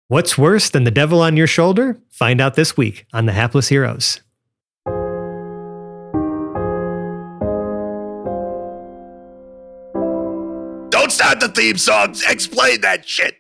What's worse than the devil on your shoulder? Find out this week on The Hapless Heroes. Don't start the theme songs. Explain that shit.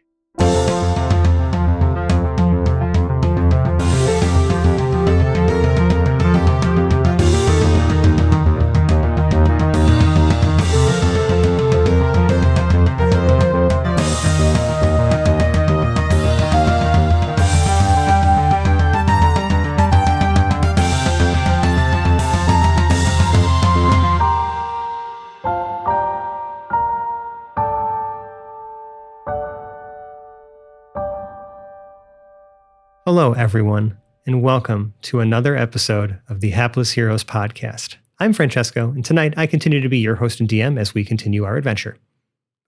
Hello, everyone, and welcome to another episode of the Hapless Heroes podcast. I'm Francesco, and tonight I continue to be your host and DM as we continue our adventure.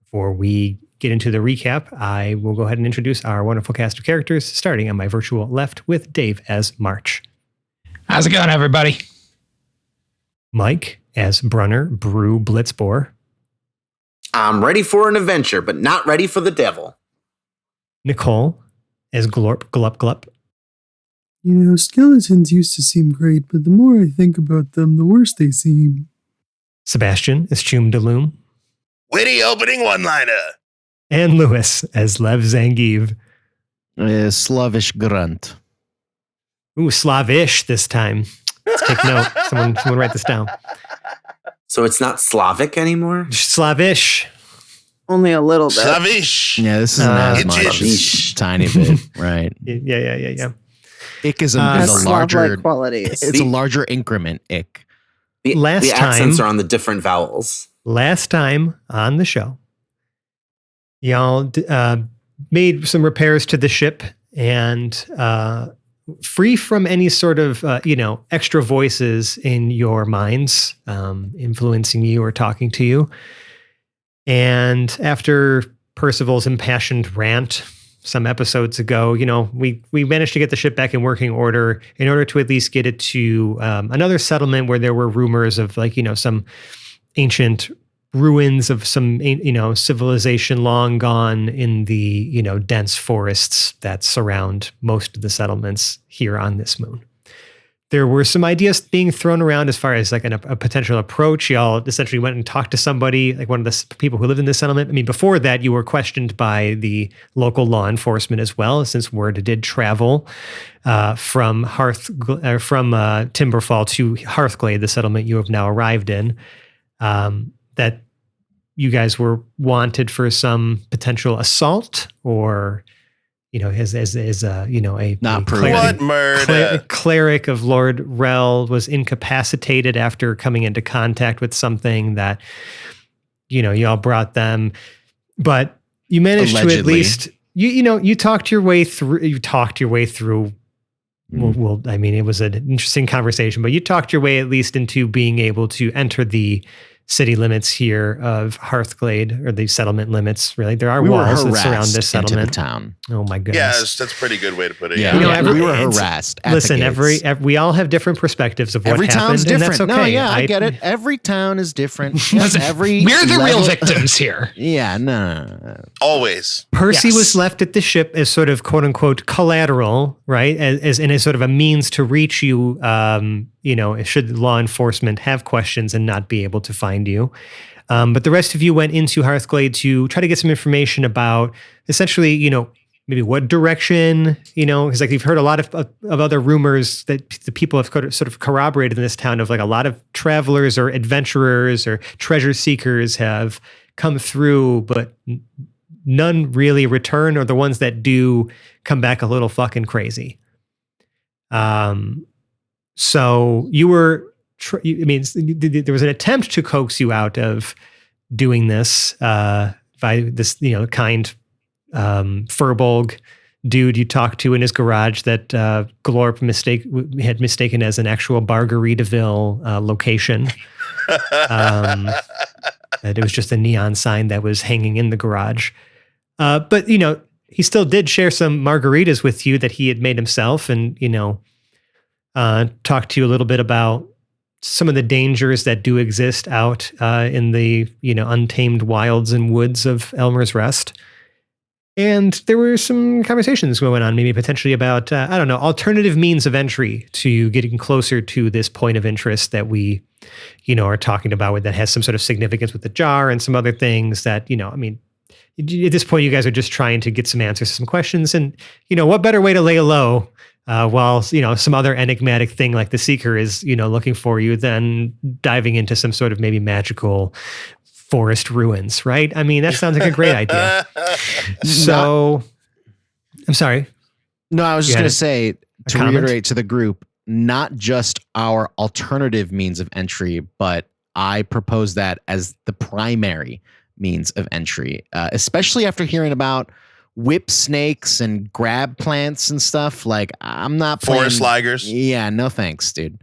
Before we get into the recap, I will go ahead and introduce our wonderful cast of characters, starting on my virtual left with Dave as March. How's it going, everybody? Mike as Brunner Brew Blitzboar. I'm ready for an adventure, but not ready for the devil. Nicole as Glorp Glup Glup. You know, skeletons used to seem great, but the more I think about them, the worse they seem. Sebastian as Chum Deloom. Witty opening one-liner. And Lewis as Lev Zangiv. Slavish grunt. Ooh, Slavish this time. Let's take note. Someone write this down. So it's not Slavic anymore? Slavish. Only a little bit. Slavish. Yeah, this isn't as much. Itches. It's a tiny bit, right? Yeah. Ick is a Has larger Slav-like qualities. It's a larger increment. Ick. The Last accents time- are on the different vowels. Last time on the show, y'all made some repairs to the ship and free from any sort of, extra voices in your minds influencing you or talking to you. And after Percival's impassioned rant some episodes ago, we managed to get the ship back in working order in order to at least get it to another settlement where there were rumors of some ancient ruins of some, civilization long gone in the, dense forests that surround most of the settlements here on this moon. There were some ideas being thrown around as far as like a potential approach. Y'all essentially went and talked to somebody, like one of the people who lived in this settlement. I mean, before that, you were questioned by the local law enforcement as well, since word did travel from Timberfall to Hearthglade, the settlement you have now arrived in, that you guys were wanted for some potential assault or as a Not cleric, What murder? cleric of Lord Rel was incapacitated after coming into contact with something that, y'all brought them, but you managed to at least, you talked your way through. Well, I mean, it was an interesting conversation, but you talked your way at least into being able to enter the city limits here of Hearthglade, or the settlement limits. Really, there are walls that surround this settlement. Into the town. Oh my goodness! Yes, that's a pretty good way to put it. Yeah, we were it's- harassed. At Listen, the gates. we all have different perspectives of what Every happened, town's different. and that's okay. No, yeah, I get it. Every town is different. Listen, Every we're the real level- victims here. Yeah, no. Always. Percy Yes. was left at the ship as sort of quote unquote collateral, right? As sort of a means to reach you, should law enforcement have questions and not be able to find you. But the rest of you went into Hearthglade to try to get some information about essentially, maybe what direction, because like you've heard a lot of other rumors that the people have sort of corroborated in this town of like a lot of travelers or adventurers or treasure seekers have come through, but none really return, or the ones that do come back a little fucking crazy. So you were, there was an attempt to coax you out of doing this by this, kind Furbolg dude you talked to in his garage that Glorp had mistaken as an actual Bargaritaville location. That it was just a neon sign that was hanging in the garage. But he still did share some margaritas with you that he had made himself, and talked to you a little bit about some of the dangers that do exist out in the untamed wilds and woods of Elmer's Rest. And there were some conversations going on, maybe potentially about, I don't know, alternative means of entry to getting closer to this point of interest that we, are talking about that has some sort of significance with the jar and some other things that, I mean, at this point, you guys are just trying to get some answers to some questions. And, what better way to lay low while, some other enigmatic thing like the Seeker is, looking for you than diving into some sort of maybe magical forest ruins, right? I mean, that sounds like a great idea. So, I'm sorry. No, I was just going to say, to comment? reiterate to the group, not just our alternative means of entry, but I propose that as the primary means of entry, especially after hearing about whip snakes and grab plants and stuff. Like, I'm not Forest ligers. Yeah, no thanks, dude.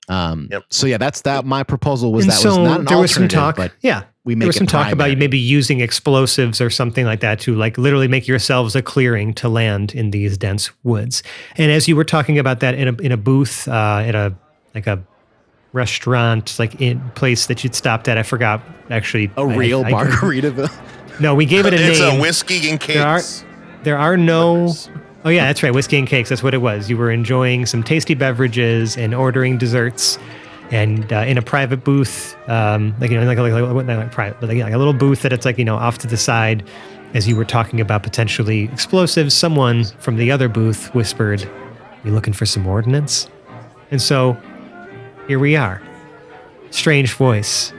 Yep. So yeah, that's that. My proposal was And that so was not an there was some alternative, talk. but Yeah. we make There was it some talk about primary. you maybe using explosives or something like that to like literally make yourselves a clearing to land in these dense woods. And as you were talking about that in a booth at a restaurant, like in place that you'd stopped at, I forgot actually. a real Margaritaville. No, we gave it a It's name. a whiskey and cakes. There are no. Oh yeah, that's right. Whiskey and cakes. That's what it was. You were enjoying some tasty beverages and ordering desserts, and in a private booth, like private, but like a little booth that it's like off to the side. As you were talking about potentially explosives, someone from the other booth whispered, "You looking for some ordnance?" And so here we are. Strange voice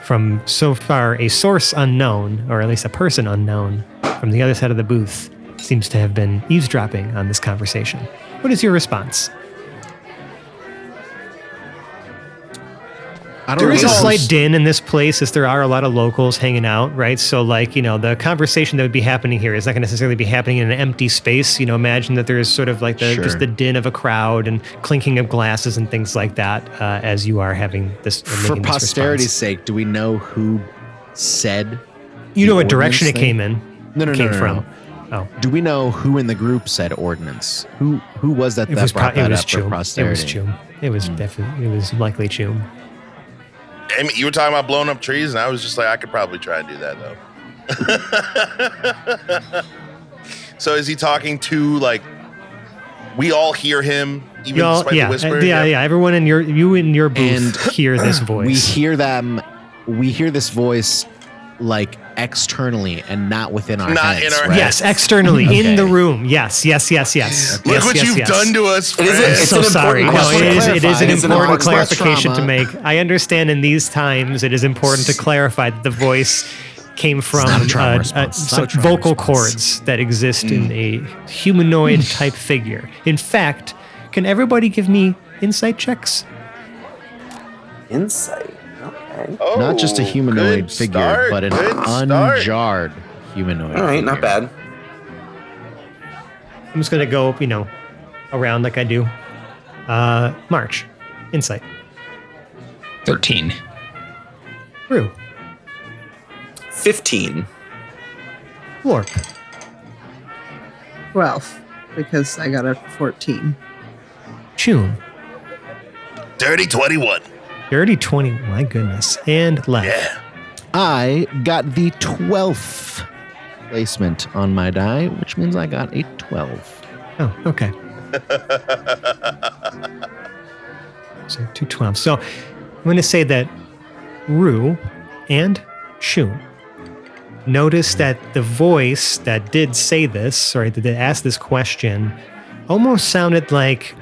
from so far a source unknown, or at least a person unknown, from the other side of the booth seems to have been eavesdropping on this conversation. What is your response? I don't There is a know. slight din in this place as there are a lot of locals hanging out, right? So like, the conversation that would be happening here is not going to necessarily be happening in an empty space. Imagine that there is sort of like Sure. just the din of a crowd and clinking of glasses and things like that as you are having this. For making this posterity's response. sake, do we know who said? You know the what direction it ordnance came thing? in. No, came no, from. no. Oh. Do we know who in the group said ordinance? Who was that It that was, brought it that was up for Chum. It posterity? was Chum. It was definitely. It was likely Chum. I mean, you were talking about blowing up trees, and I was just like, I could probably try and do that though. So is he talking to like? We all hear him, even Y'all, despite the whisper. yeah. Everyone in your booth And hear this voice. We hear them. We hear this voice like externally and not within our Not heads. in our right? Yes, externally Okay. in the room. Yes. Look Yes, what yes, you've yes. done to us, It is Fred. It's So an sorry. important No, question. it is an It's an important important clarification to trauma. make. I understand in these times it is important to clarify that the voice came from not a trauma response. It's not a some trauma vocal response. cords that exist in a humanoid type figure. In fact, can everybody give me insight checks? Insight. Okay. Oh, Not just a humanoid good figure, start, but an good start. unjarred humanoid. All right, not figure. bad. I'm just gonna go, around like I do. March, insight. 13. Rue, 15. Lorp, 12, because I got a 14. Chum, Dirty 21. Dirty 20. My goodness, and Lev. Yeah. I got the 12th placement on my die, which means I got a 12. Oh, okay. So 212. So I'm going to say that Rue and Shun noticed that the voice that did say this, or that asked this question, almost sounded like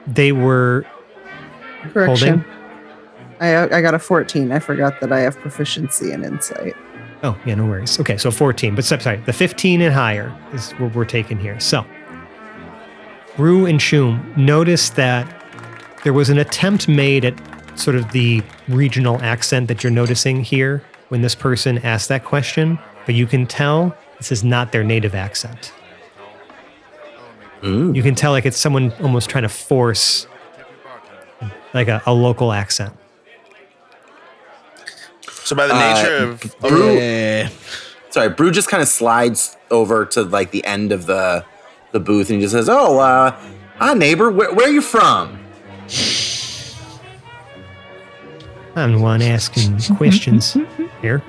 they were Correction. holding. I got a 14. I forgot that I have proficiency in insight. Oh, yeah, no worries. Okay, so 14. But sorry, the 15 and higher is what we're taking here. So, Rue and Shum noticed that there was an attempt made at sort of the regional accent that you're noticing here when this person asked that question, but you can tell this is not their native accent. You can tell like it's someone almost trying to force like a local accent. So by the nature of Brew, sorry, Brew just kind of slides over to like the end of the booth and he just says, "Oh, hi neighbor, where are you from?" I'm the one asking questions here.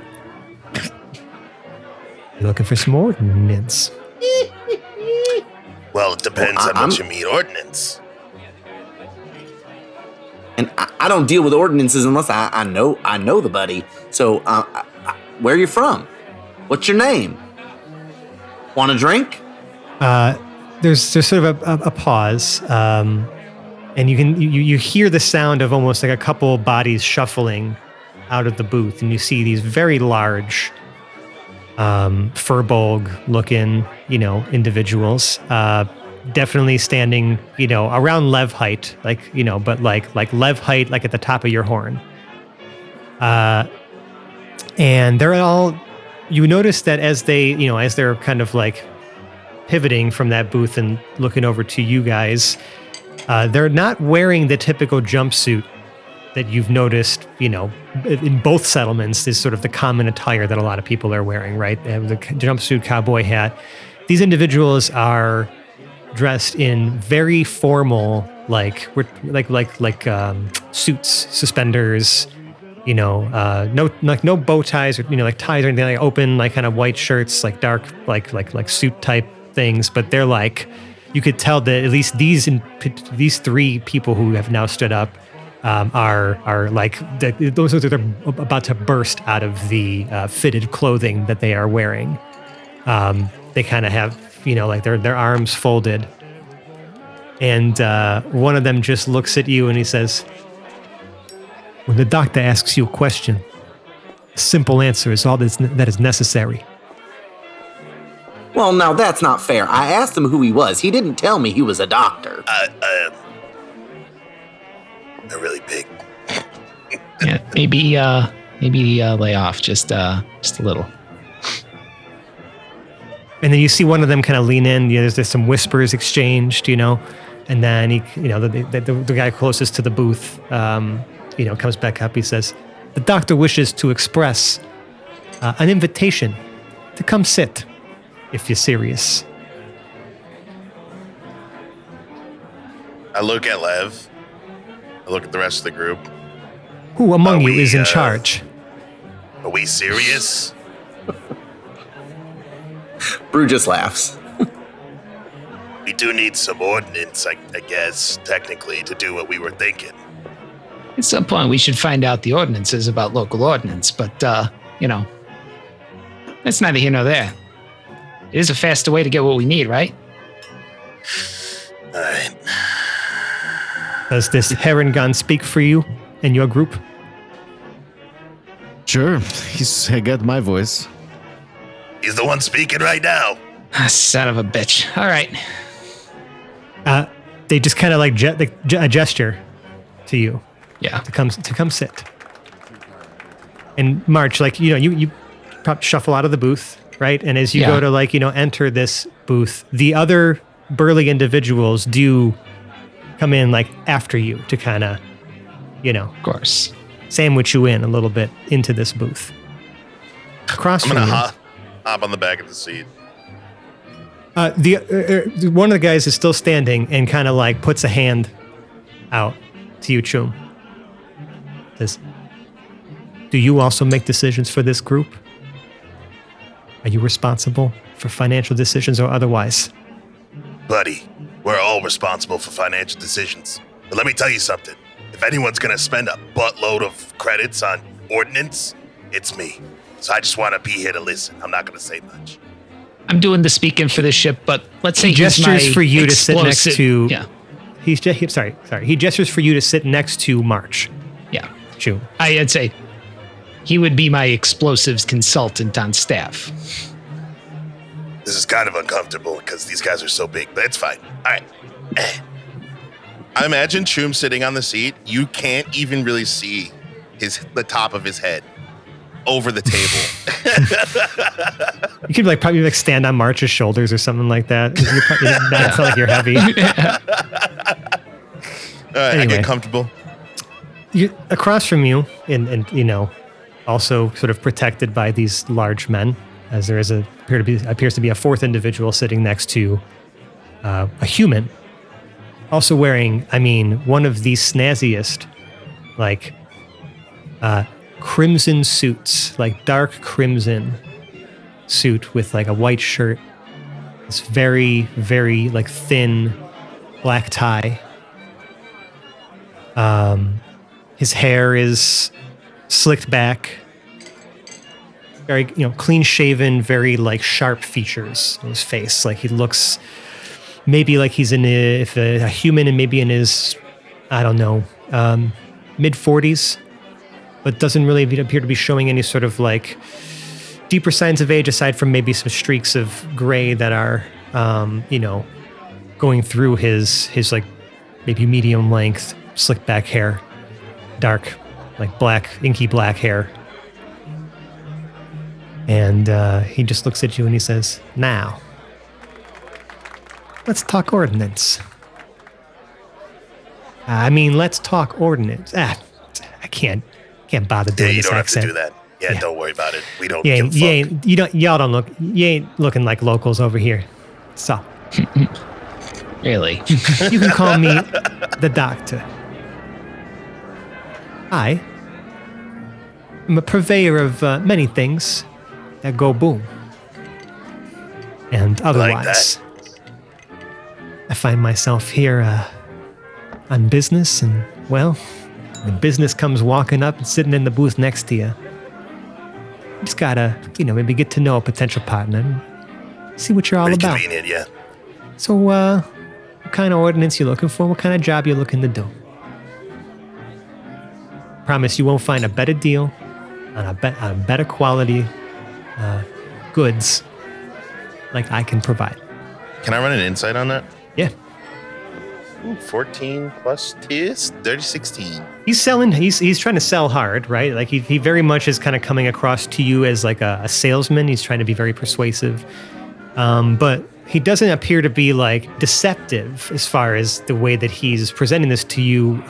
You looking for some ordnance? Well, it depends Well, on what you mean ordinance. And I don't deal with ordinances unless I know the buddy. So, where are you from? What's your name? Want a drink? There's sort of a pause, and you hear the sound of almost like a couple bodies shuffling out of the booth, and you see these very large, furbolg-looking, individuals, definitely standing, around Lev height, but like Lev height, like at the top of your horn. And they're all. You notice that as they're kind of like pivoting from that booth and looking over to you guys, they're not wearing the typical jumpsuit that you've noticed, in both settlements is sort of the common attire that a lot of people are wearing, right? They have the jumpsuit, cowboy hat. These individuals are dressed in very formal, suits, suspenders, no bow ties or like ties or anything, like open, like kind of white shirts, like dark, like suit type things. But they're like, you could tell that at least these three people who have now stood up are like those are they're about to burst out of the fitted clothing that they are wearing. They kind of have like their arms folded, and one of them just looks at you and he says, "When the doctor asks you a question, a simple answer is all that is necessary." Well, now that's not fair. I asked him who he was. He didn't tell me he was a doctor. They're really big. Yeah, maybe lay off just a little. And then you see one of them kind of lean in. There's some whispers exchanged, and then the guy closest to the booth, comes back up. He says, "The doctor wishes to express an invitation to come sit, if you're serious." I look at Lev. I look at the rest of the group. Who among you is in charge? Are we serious? Brew just laughs. We do need some ordnance, I guess, technically, to do what we were thinking. At some point, we should find out the ordinances about local ordinance, but, that's neither here nor there. It is a faster way to get what we need, right? All right. Does this heron gun speak for you and your group? Sure, I got my voice. He's the one speaking right now. Son of a bitch. All right. They just kind of like a gesture to you. Yeah. To come sit. And March, you probably shuffle out of the booth, right? And as you go to enter this booth, the other burly individuals do come in after you to kind of, Of course. sandwich you in a little bit into this booth. Across I'm from gonna you, hop on the back of the seat. one of the guys is still standing and kind of puts a hand out to you, Chum. Says, "Do you also make decisions for this group? Are you responsible for financial decisions or otherwise?" Buddy, we're all responsible for financial decisions. But let me tell you something. If anyone's gonna spend a buttload of credits on ordnance, it's me. So I just want to be here to listen. I'm not gonna say much. I'm doing the speaking for the ship, but let's say He gestures for you to sit next to. Yeah. He gestures for you to sit next to March. Yeah. Chum. I'd say he would be my explosives consultant on staff. This is kind of uncomfortable because these guys are so big, but it's fine. All right. I imagine Chum sitting on the seat. You can't even really see the top of his head over the table. You could probably stand on March's shoulders or something like that. You're probably not feel like you're heavy. All right, I Anyway. get comfortable. Across from you, and also sort of protected by these large men, as there is appears to be a fourth individual sitting next to a human, also wearing, one of the snazziest, crimson suits, dark crimson suit with a white shirt, This very, very like thin black tie. His hair is slicked back. Very, clean shaven, very like sharp features in his face. Like he looks maybe like he's a human and maybe in his, I don't know, mid 40s, but doesn't really appear to be showing any sort of like deeper signs of age aside from maybe some streaks of gray that are, going through his like maybe medium length, slick back hair, dark, like black, inky black hair. And he just looks at you and he says, "Now, let's talk ordnance." Let's talk ordnance. I can't bother doing you this don't accent. have to do that. Yeah, don't worry about it. We don't Yeah, give a fuck. you ain't looking like locals over here. So Really? you can call me the doctor. I am a purveyor of many things that go boom. And otherwise, I find myself here on business, and well, when business comes walking up and sitting in the booth next to you, you just gotta, maybe get to know a potential partner and see what you're all Pretty about. convenient, yeah. So, what kind of ordinance you looking for? What kind of job you looking to do? Promise you won't find a better deal on a better quality goods like I can provide. Can I run an insight on that? Yeah. Ooh, 14 plus 2, 16. He's selling. He's trying to sell hard, right? Like he very much is kind of coming across to you as like a salesman. He's trying to be very persuasive, but he doesn't appear to be like deceptive as far as the way that he's presenting this to you.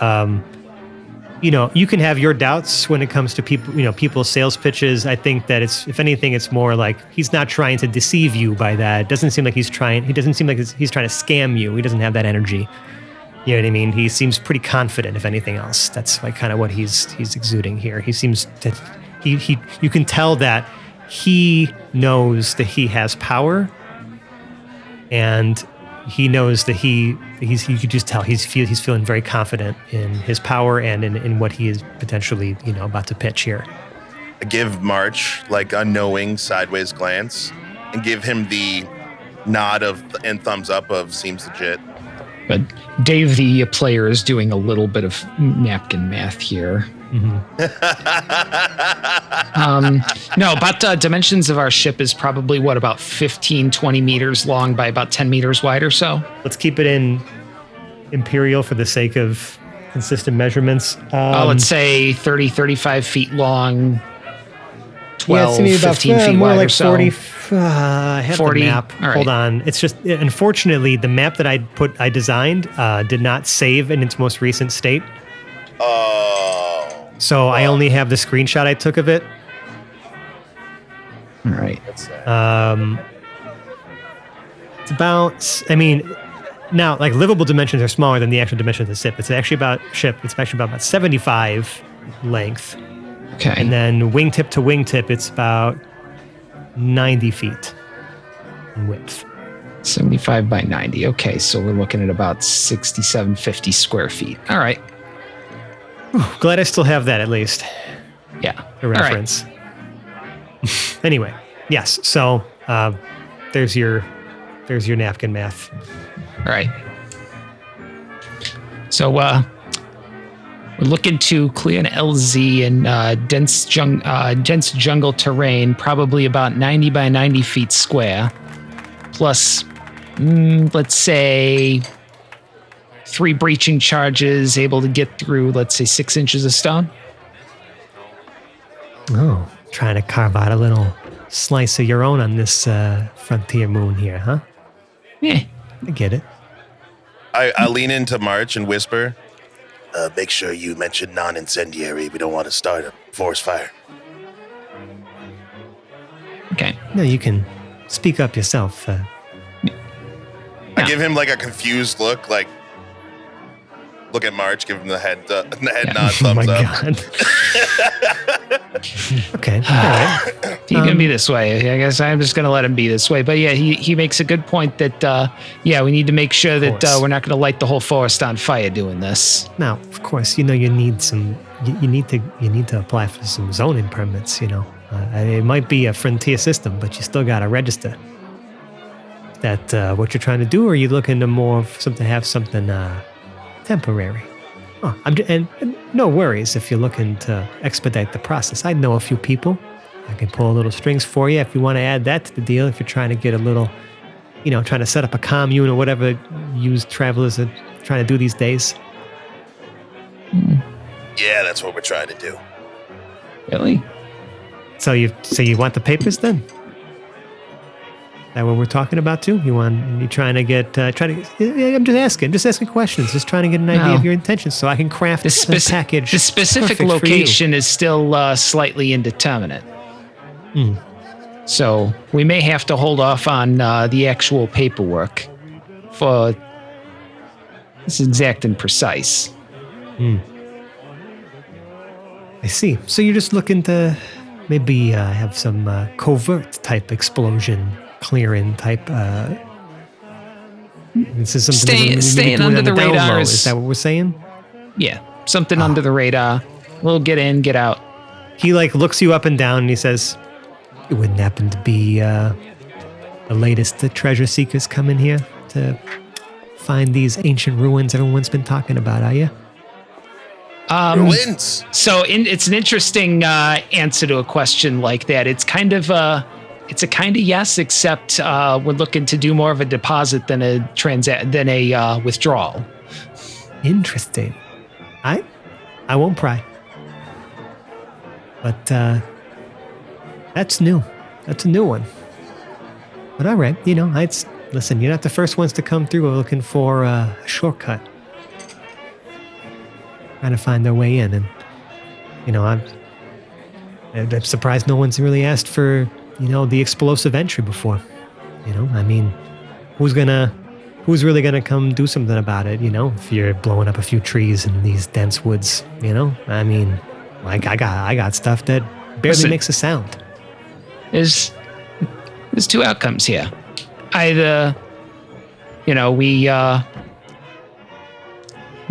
You can have your doubts when it comes to people, people's sales pitches. I think that if anything, it's more like he's not trying to deceive you by that. It doesn't seem like he doesn't seem like he's trying to scam you. He doesn't have that energy. You know what I mean? He seems pretty confident, if anything else. That's like kind of what he's exuding here. He seems that you can tell that he knows that he has power, and he knows that you could just tell he's feeling very confident in his power and in what he is potentially, about to pitch here. I give March like a knowing sideways glance and give him the nod and thumbs up of seems legit. But Dave, the player, is doing a little bit of napkin math here. No, about dimensions of our ship is probably about 15, 20 meters long by about 10 meters wide or so. Let's keep it in imperial for the sake of consistent measurements. Let's say 30, 35 feet long, 12, maybe 15 feet more wide like or so. 40. I have 40. the map. All right. Hold on. It's just, unfortunately, the map that I designed did not save in its most recent state. Oh. So I only have the screenshot I took of it. All right. That's It's about, now like livable dimensions are smaller than the actual dimensions of the ship. It's actually about 75 length. Okay. And then wingtip to wingtip, it's about 90 feet in width. 75 by 90. Okay, so we're looking at about 6750 square feet. All right. Glad I still have that at least. Yeah. A reference. Anyway, yes. So there's your napkin math. All right. So we're looking to clear an LZ in dense jungle terrain, probably about 90 by 90 feet square, plus, let's say, 3 breaching charges, able to get through, let's say, 6 inches of stone. Oh, trying to carve out a little slice of your own on this frontier moon here, huh? Yeah. I get it. I lean into March and whisper, make sure you mention non-incendiary. We don't want to start a forest fire. Okay. No, you can speak up yourself. I give him like a confused look, like, Look at March, give him the head nod, Oh my thumbs up. God. Okay. All right. He can be this way. I guess I'm just going to let him be this way. But yeah, he makes a good point that we need to make sure that course. we're not going to light the whole forest on fire doing this. Now, of course, you need some. You need to apply for some zoning permits. It might be a frontier system, but you still got to register. That what you're trying to do, or are you looking to have something temporary? Oh, and no worries if you're looking to expedite the process. I know a few people. I can pull little strings for you if you want to add that to the deal. If you're trying to get a little, trying to set up a commune or whatever used travelers are trying to do these days. Yeah, that's what we're trying to do. Really? So you want the papers then? That what we're talking about too? You trying to get I'm just asking questions, just trying to get an idea of your intentions so I can craft a package. The specific perfect for you. location is still slightly indeterminate. So we may have to hold off on the actual paperwork for this exact and precise. I see. So you're just looking to maybe have some covert type explosion clearing type. This is something staying under the radar. Is that what we're saying? Yeah, something under the radar. We'll get in, get out. He looks you up and down and he says, "It wouldn't happen to be the latest treasure seekers coming here to find these ancient ruins everyone's been talking about, are you?" Ruins. So it's an interesting answer to a question like that. It's kind of a yes, except we're looking to do more of a deposit than a withdrawal. Interesting. I won't pry. But that's new. That's a new one. But all right, listen, you're not the first ones to come through looking for a shortcut. Trying to find their way in, and I'm surprised no one's really asked for the explosive entry before. Who's really gonna come do something about it? If you're blowing up a few trees in these dense woods, I got stuff that barely makes a sound. There's two outcomes here. Either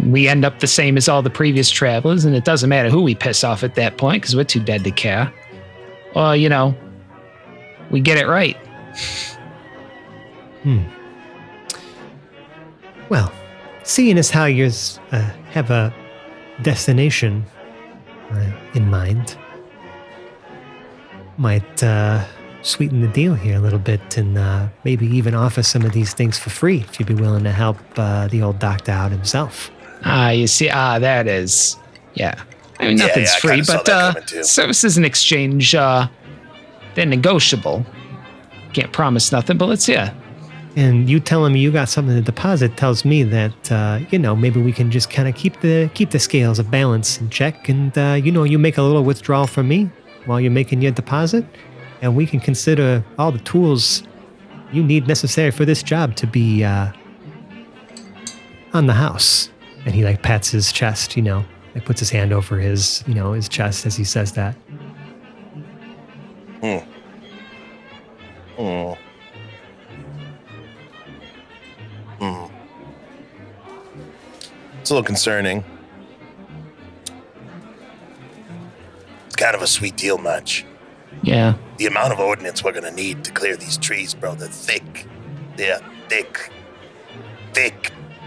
we end up the same as all the previous travelers, and it doesn't matter who we piss off at that point because we're too dead to care. Or, we get it right. Well, seeing as how you have a destination in mind, might sweeten the deal here a little bit and maybe even offer some of these things for free if you'd be willing to help the old doctor out himself. You see, that is, yeah. Nothing's free, but services in exchange, they're negotiable. Can't promise nothing, but let's hear. And you telling me you got something to deposit tells me that, maybe we can just kind of keep the scales of balance in check and, you make a little withdrawal from me while you're making your deposit, and we can consider all the tools you need necessary for this job to be on the house. And he pats his chest, puts his hand over his chest as he says that. It's a little concerning. It's kind of a sweet deal, Munch. Yeah. The amount of ordnance we're gonna need to clear these trees, bro, they're thick. They're thick,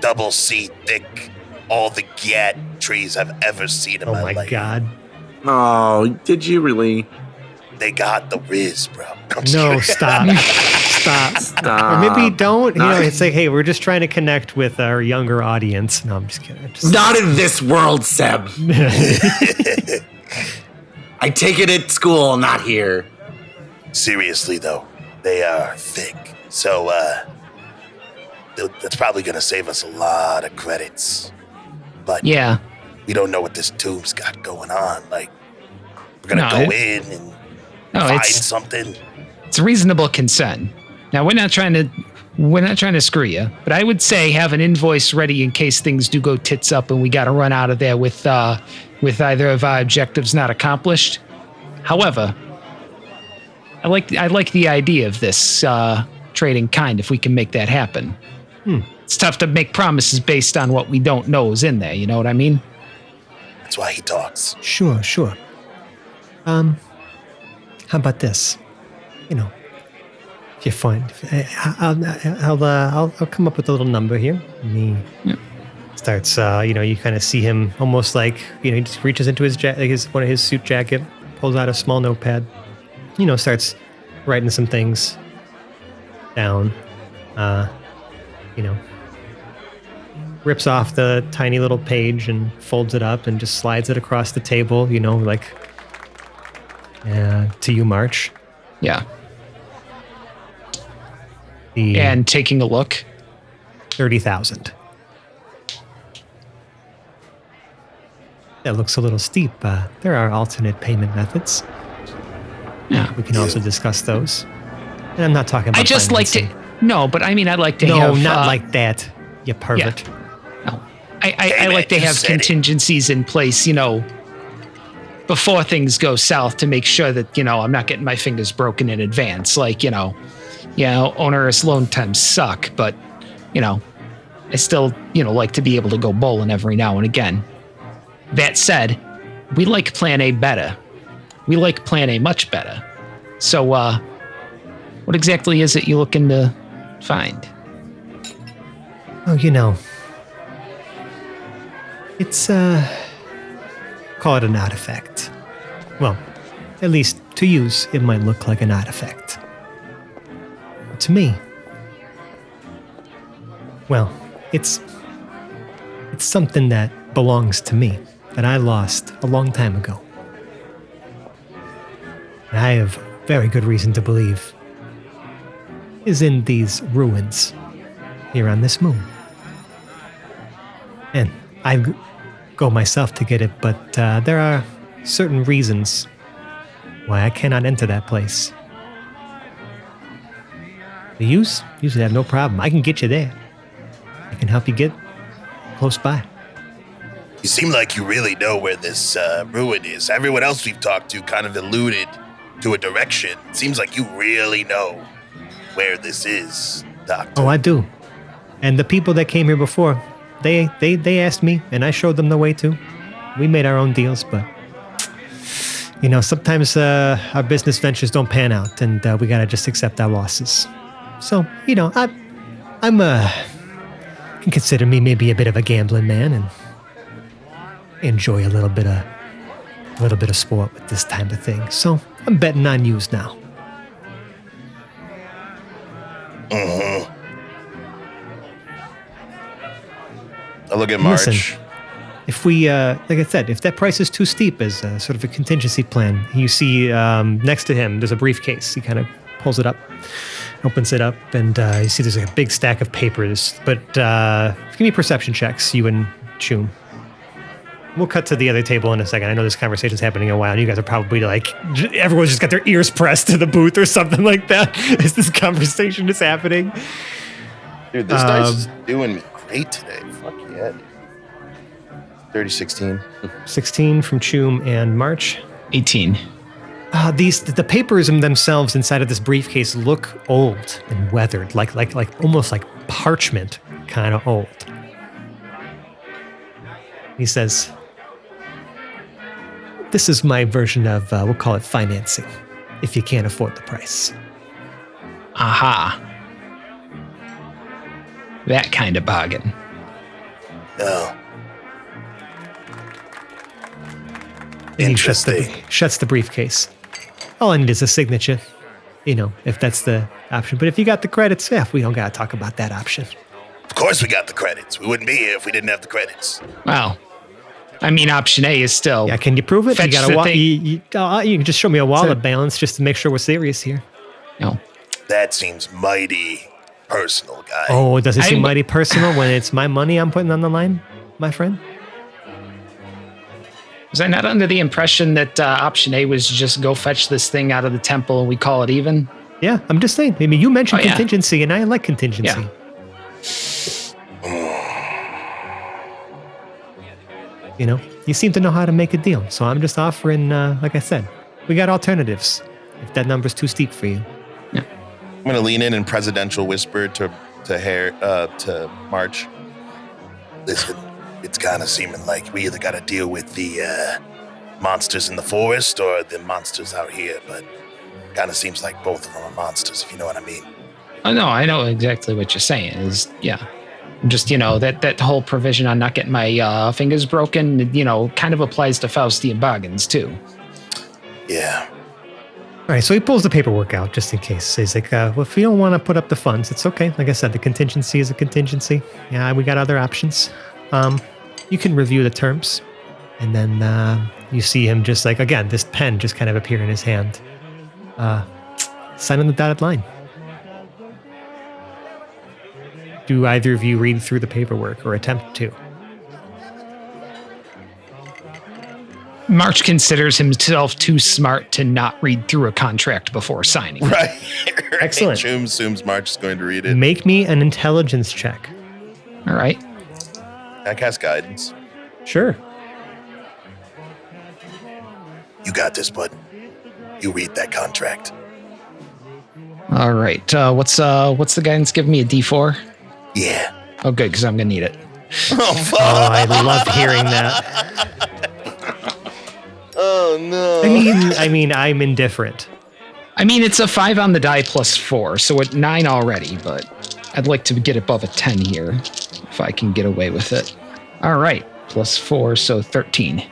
double C thick. All the Gyat trees I've ever seen in my life. Oh my God. Oh, did you really? They got the whiz, bro. No, stop. Or maybe don't. It's hey, we're just trying to connect with our younger audience. No, I'm just kidding. Not in this world, Seb. I take it at school, not here. Seriously, though, they are thick. So, that's probably going to save us a lot of credits. But yeah, we don't know what this tomb's got going on. We're going to go in and find something. It's reasonable concern. Now we're not trying to screw you, but I would say have an invoice ready in case things do go tits up and we got to run out of there with either of our objectives not accomplished. However, I like the idea of this trading kind if we can make that happen. It's tough to make promises based on what we don't know is in there. You know what I mean? That's why he talks. Sure. How about this? You know, if you find, I'll come up with a little number here. And he starts, you kind of see him almost like, he just reaches into one of his suit jacket, pulls out a small notepad, starts writing some things down, rips off the tiny little page and folds it up and just slides it across the table, to you, March. Yeah. The And taking a look. 30,000. That looks a little steep. There are alternate payment methods. Yeah. We can also discuss those. And I'm not talking about I just like to. financing. No, but I mean, I'd like to No, have. not like that, you pervert. No. I like to you have said it. contingencies in place, before things go south to make sure that, I'm not getting my fingers broken in advance. Like, onerous loan times suck, but, I still, like to be able to go bowling every now and again. That said, we like plan A better. We like plan A much better. So, what exactly is it you're looking to find? Oh, it's, call it an artifact. Well, at least to use, it might look like an artifact. But to me, well, it's something that belongs to me, that I lost a long time ago. And I have very good reason to believe is in these ruins here on this moon. And I go myself to get it, but there are certain reasons why I cannot enter that place. The use? Usually have no problem. I can get you there. I can help you get close by. You seem like you really know where this ruin is. Everyone else we've talked to kind of alluded to a direction. It seems like you really know where this is, Doctor. Oh, I do. And the people that came here before, they asked me, and I showed them the way too. We made our own deals, but sometimes our business ventures don't pan out, and we gotta just accept our losses. So, I'm can consider me maybe a bit of a gambling man, and enjoy a little bit of sport with this type of thing. So I'm betting on yous now. Mm-hmm. I look at March. Listen, if we, like I said, if that price is too steep as a, sort of a contingency plan, you see next to him, there's a briefcase. He kind of pulls it up, opens it up, and you see there's like a big stack of papers. But give me perception checks, you and Chum. We'll cut to the other table in a second. I know this conversation's happening a while, and you guys are probably like, everyone's just got their ears pressed to the booth or something like that as this conversation is happening. Dude, this dice is doing me great today. Fuck yeah, dude. 30-16. 16 from Chum and March. 18. The papers themselves inside of this briefcase look old and weathered, like almost like parchment, kind of old. He says, "This is my version of we'll call it financing, if you can't afford the price." Aha. That kind of bargain. No. And he shuts Interesting. the briefcase. All I need is a signature, if that's the option. But if you got the credits, we don't got to talk about that option. Of course we got the credits. We wouldn't be here if we didn't have the credits. Well, I mean, option A is still. Yeah, can you prove it? You Fetch got the a thing. you can just show me a wallet balance just to make sure we're serious here. No. That seems mighty personal, guy. Oh, does it seem I'm- mighty personal when it's my money I'm putting on the line, my friend? Was I not under the impression that option A was just go fetch this thing out of the temple and we call it even? Yeah, I'm just saying. I mean, you mentioned Oh, yeah. contingency, and I like contingency. Yeah. You know, you seem to know how to make a deal. So I'm just offering, like I said, we got alternatives if that number's too steep for you. I'm gonna lean in and presidential whisper to March. Listen, it's kind of seeming like we either got to deal with the monsters in the forest or the monsters out here, but kind of seems like both of them are monsters, if you know what I mean. Oh, no, I know exactly what you're saying. Just, that whole provision on not getting my fingers broken, kind of applies to Faustian bargains too. Yeah. All right, so he pulls the paperwork out just in case. He's like, well, if you don't want to put up the funds, it's okay. Like I said, the contingency is a contingency. Yeah, we got other options. You can review the terms. And then you see him just like, again, this pen just kind of appear in his hand. Sign on the dotted line. Do either of you read through the paperwork or attempt to? March considers himself too smart to not read through a contract before signing. Right. Excellent. Choom assumes March is going to read it. Make me an intelligence check. All right. I cast guidance. Sure. You got this, bud. You read that contract. All right. What's the guidance? Give me a D4. Yeah. Oh, good, because I'm gonna need it. Oh, fuck. Oh, I love hearing that. Oh, no. I mean, I'm indifferent. I mean, it's a 5 on the die plus 4, so at 9 already, but I'd like to get above a 10 here if I can get away with it. All right, plus 4, so 13.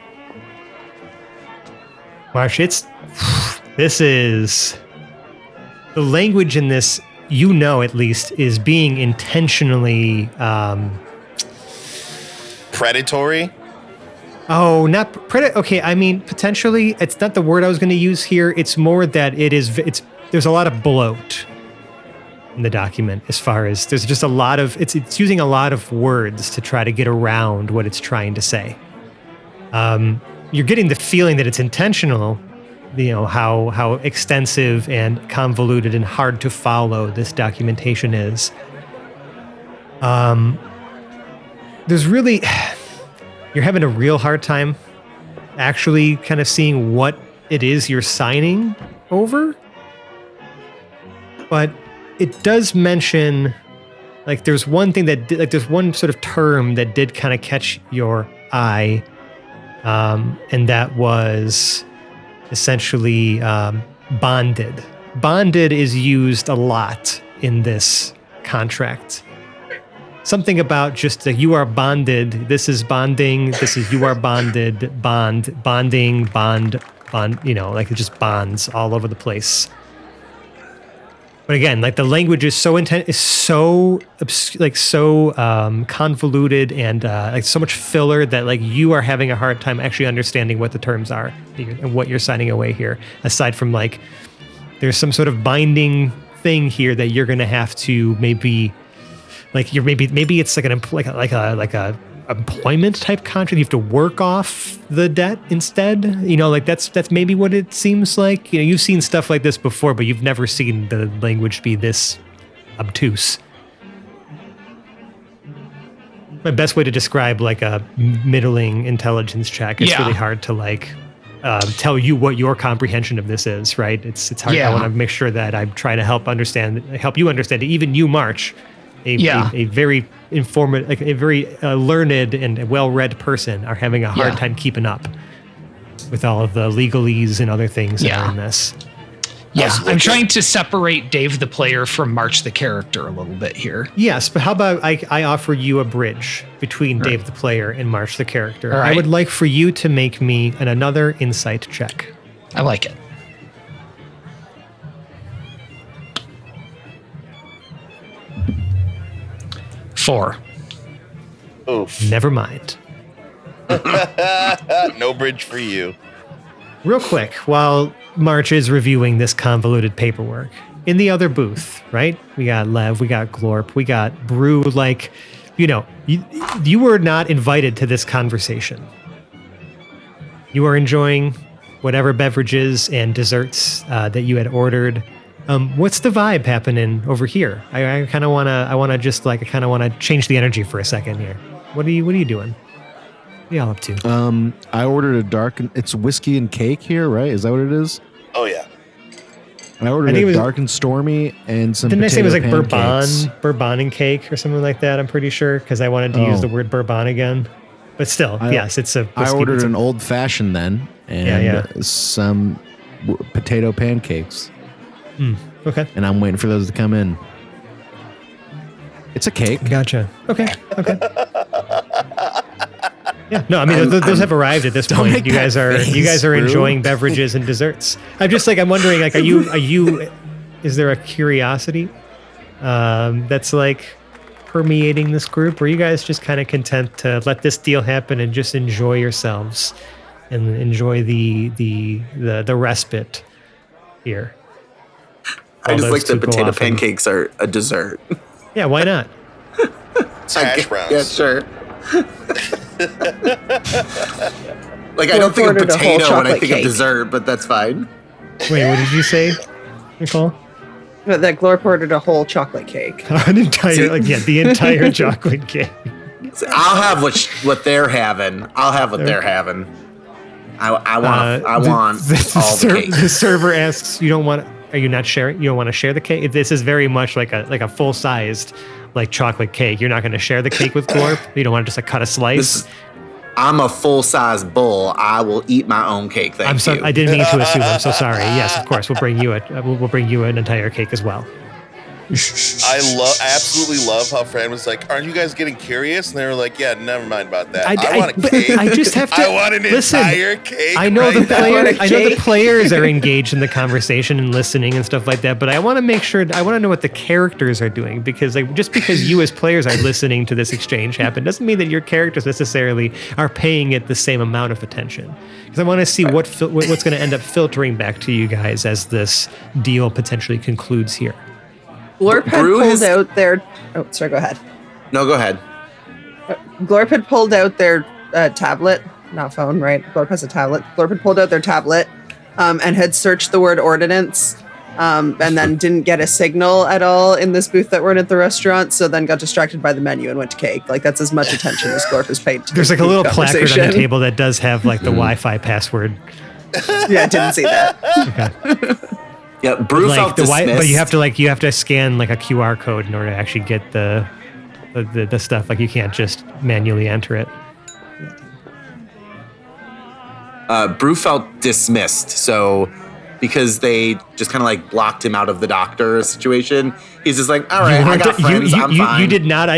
Marsh, this is the language in this, at least, is being intentionally Predatory? Oh, not predator. Okay, I mean, potentially, it's not the word I was going to use here. It's more that there's a lot of bloat in the document as far as there's just a lot of, it's using a lot of words to try to get around what it's trying to say. You're getting the feeling that it's intentional, how extensive and convoluted and hard to follow this documentation is. There's really... You're having a real hard time actually kind of seeing what it is you're signing over. But it does mention, like, there's one thing there's one sort of term that did kind of catch your eye. And that was essentially bonded. Bonded is used a lot in this contract. Something about just that you are bonded. This is bonding. This is you are bonded. Bonding. Bond. Like it just bonds all over the place. But again, like the language is so convoluted and like so much filler that like you are having a hard time actually understanding what the terms are and what you're signing away here. Aside from like, there's some sort of binding thing here that you're going to have to maybe. Like maybe it's like a employment type contract. You have to work off the debt instead. Like that's maybe what it seems like. You've seen stuff like this before, but you've never seen the language be this obtuse. My best way to describe like a middling intelligence check. It's really hard to like tell you what your comprehension of this is. Right? It's hard. I want to make sure that I'm trying to help you understand it. Even you, March. A very informative, like a very learned and well-read person are having a hard time keeping up with all of the legalese and other things that are in this. Yeah, I'm trying to separate Dave the player from March the character a little bit here. Yes, but how about I offer you a bridge between Dave the player and March the character. Right. I would like for you to make me another insight check. I like it. Four. Oof. Never mind. No bridge for you. Real quick, while March is reviewing this convoluted paperwork, in the other booth, right? We got Lev, we got Glorp, we got Brew. Like, you were not invited to this conversation. You are enjoying whatever beverages and desserts that you had ordered. What's the vibe happening over here? I kind of want to change the energy for a second here. What are you doing? What are y'all up to? I ordered it's whiskey and cake here, right? Is that what it is? Oh yeah. I ordered a dark and stormy and some Didn't I say it was like pancakes. bourbon and cake or something like that? I'm pretty sure because I wanted to use the word bourbon again. But still, yes, it's a whiskey. I ordered an old fashioned then and some potato pancakes. Okay. And I'm waiting for those to come in. It's a cake. Gotcha. Okay. Yeah. No, I mean those have arrived at this point. You guys are enjoying beverages and desserts. I'm wondering, like, are you? Is there a curiosity that's like permeating this group, or are you guys just kind of content to let this deal happen and just enjoy yourselves and enjoy the respite here? I just like the potato pancakes are a dessert. Yeah, why not? Hash browns. Yeah, sure. Like, I don't think of ordered a whole potato when I chocolate think cake. of dessert, but that's fine. Wait, what did you say, Nicole? That Glorp ordered a whole chocolate cake. The entire chocolate cake. So I'll have what they're having. I'll have what they're having. I want all the cake. The server asks, are you not sharing? You don't want to share the cake? This is very much like a full-sized chocolate cake. You're not going to share the cake with Glorp? You don't want to just cut a slice? I'm a full-size bull. I will eat my own cake. Thank you. I didn't mean to assume. I'm so sorry. Yes, of course. We'll bring you an entire cake as well. I absolutely love how Fran was like, "Aren't you guys getting curious?" And they were like, "Yeah, never mind about that. I want a cake. I just have to. I want an entire cake." I know right I know the players are engaged in the conversation and listening and stuff like that. But I want to make sure. I want to know what the characters are doing, because just because you as players are listening to this exchange happen doesn't mean that your characters necessarily are paying it the same amount of attention. Because I want to see what's going to end up filtering back to you guys as this deal potentially concludes here. Glorp had pulled out their... Oh, sorry, go ahead. No, go ahead. Glorp had pulled out their tablet, not phone, right? Glorp has a tablet. Glorp had pulled out their tablet and had searched the word ordinance and then didn't get a signal at all in this booth that we're in at the restaurant, so then got distracted by the menu and went to cake. That's as much attention as Glorp has paid to There's a little placard on the table that does have the Wi-Fi password. Yeah, I didn't see that. Okay. Yeah, Brew felt dismissed. But you have to scan a QR code in order to actually get the stuff. You can't just manually enter it. Brew felt dismissed. So because they just kind of blocked him out of the doctor situation, he's just like, all right, I got friends. I'm fine. You did not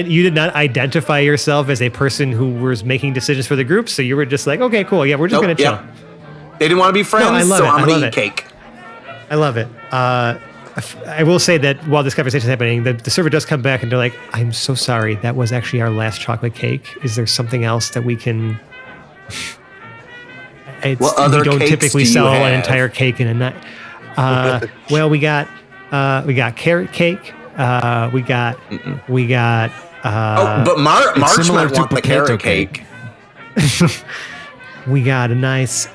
identify yourself as a person who was making decisions for the group. So you were just like, okay, cool. Yeah, we're just going to chill. Yep. They didn't want to be friends, so I'm going to eat cake. I love it. I will say that while this conversation is happening, the server does come back and they're like, I'm so sorry. That was actually our last chocolate cake. Is there something else that we can... What other we don't cakes typically do you sell have? an entire cake in a night. Well, we got carrot cake. We got but March similar might to want the potato carrot cake. we got a nice...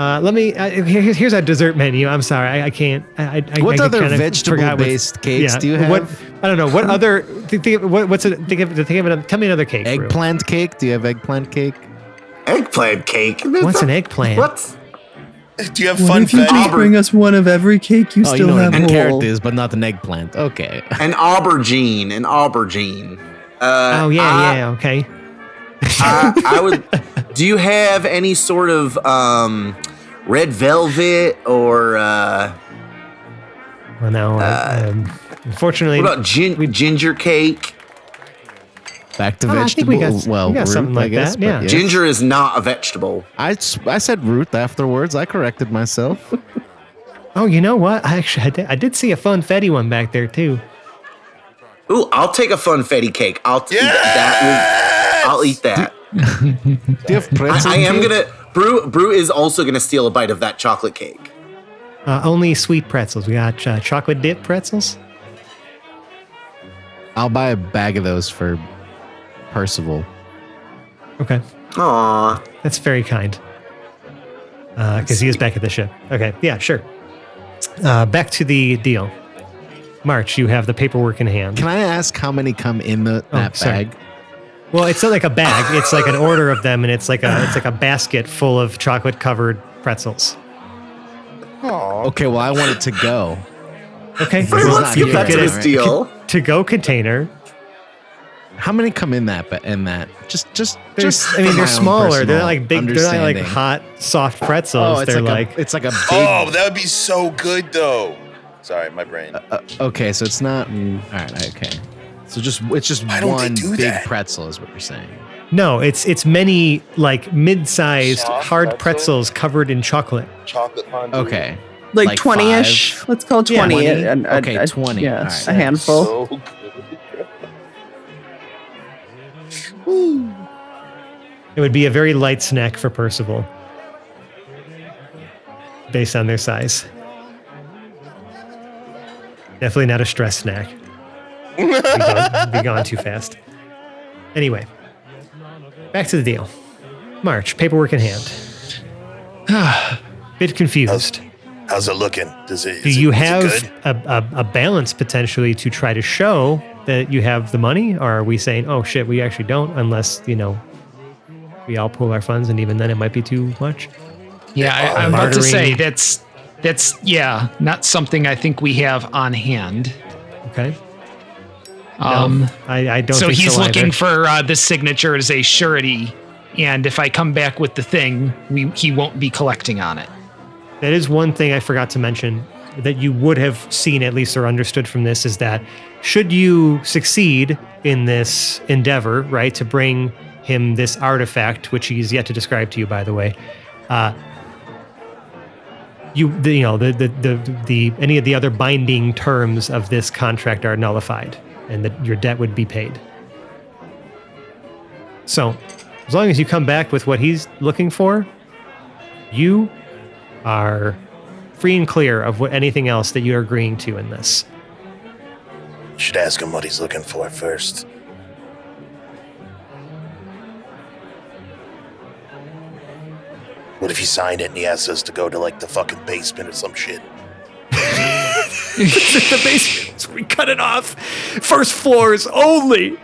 here's our dessert menu. I'm sorry, I can't. What I other kind of vegetable-based cakes do you have? I don't know. What other? Tell me another cake. Eggplant cake? Do you have eggplant cake? Eggplant cake? What's an eggplant? What? Do you have What if you just bring us one of every cake you Oh, still you know have what a whole? carrot is, but not an eggplant. Okay. An aubergine. Okay. I would. Do you have any sort of red velvet or? Well, no. Unfortunately, What about ginger cake? Back to I think we vegetables. got root, something like I guess, that, yeah. but yes. Ginger is not a vegetable. I said root afterwards. I corrected myself. oh, you know what? I did see a funfetti one back there too. Ooh, I'll take a funfetti cake. I'll eat that. I'll eat that. Do you have pretzels? I am gonna. Brew is also gonna steal a bite of that chocolate cake. Only sweet pretzels. We got chocolate dip pretzels. I'll buy a bag of those for Percival. Okay, Aw. that's very kind. Because he is back at the ship. Okay, yeah, sure. Back to the deal. March, you have the paperwork in hand. Can I ask how many come in that sorry. bag? Well, it's not like a bag. It's like an order of them, and it's like a basket full of chocolate-covered pretzels. Okay, well, I want it to go. Okay, This is Let's not get good, back to this right? deal. to-go container. How many come in that? Just. They're for my own smaller. They're personal not like big. They're not like understanding. hot, soft pretzels. Oh, it's they're like it's like a big. Oh, that would be so good though. Sorry, my brain. Okay, so it's not. All right. Okay. So it's just Why don't they one do big that? pretzel, is what you're saying. no. It's many like mid-sized Soft hard pretzel? pretzels covered in chocolate. Chocolate fondue. Okay. Like Like 20-ish. five? Let's call 20. 20? Okay, Okay, 20. Yeah, All right. a handful. So good. It would be a very light snack for Percival, based on their size. Definitely not a stress snack. Be gone too fast. Anyway, back to the deal. March, paperwork in hand. Bit confused. How's it looking? Does it? Do is you it- is it have good? a balance potentially to try to show that you have the money? Or are we saying, oh shit, we actually don't, unless, we all pool our funds, and even then it might be too much? Yeah, I'm about to Bartering. say that's not something I think we have on hand. Okay. I don't So think he's so looking either. for the signature as a surety, and if I come back with the thing, he won't be collecting on it. That is one thing I forgot to mention that you would have seen at least or understood from this, is that should you succeed in this endeavor, right, to bring him this artifact, which he's yet to describe to you, by the way, any of the other binding terms of this contract are nullified, and that your debt would be paid. So, as long as you come back with what he's looking for, you are free and clear of anything else that you're agreeing to in this. Should ask him what he's looking for first. What if he signed it and he asked us to go to like the fucking basement or some shit? The basement, so we cut it off. First floors only.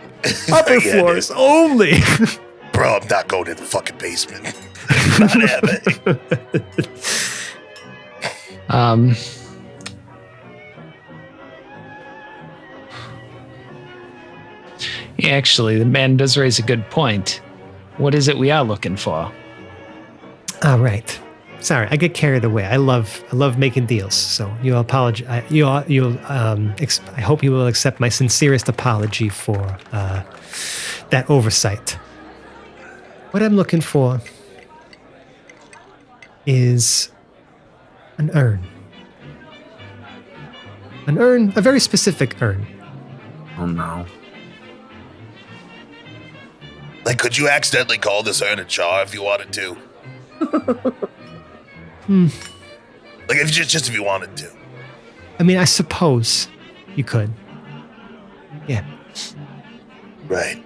Upper Yeah, floors only. Bro, I'm not going to the fucking basement. Not happening. Actually, the man does raise a good point. What is it we are looking for? All right. Sorry, I get carried away. I love making deals. So you'll apologize. I hope you will accept my sincerest apology for that oversight. What I'm looking for is an urn. An urn, a very specific urn. Oh no. Like, could you accidentally call this urn a jar if you wanted to? Like, if just if you wanted to. I mean, I suppose you could. Yeah. Right.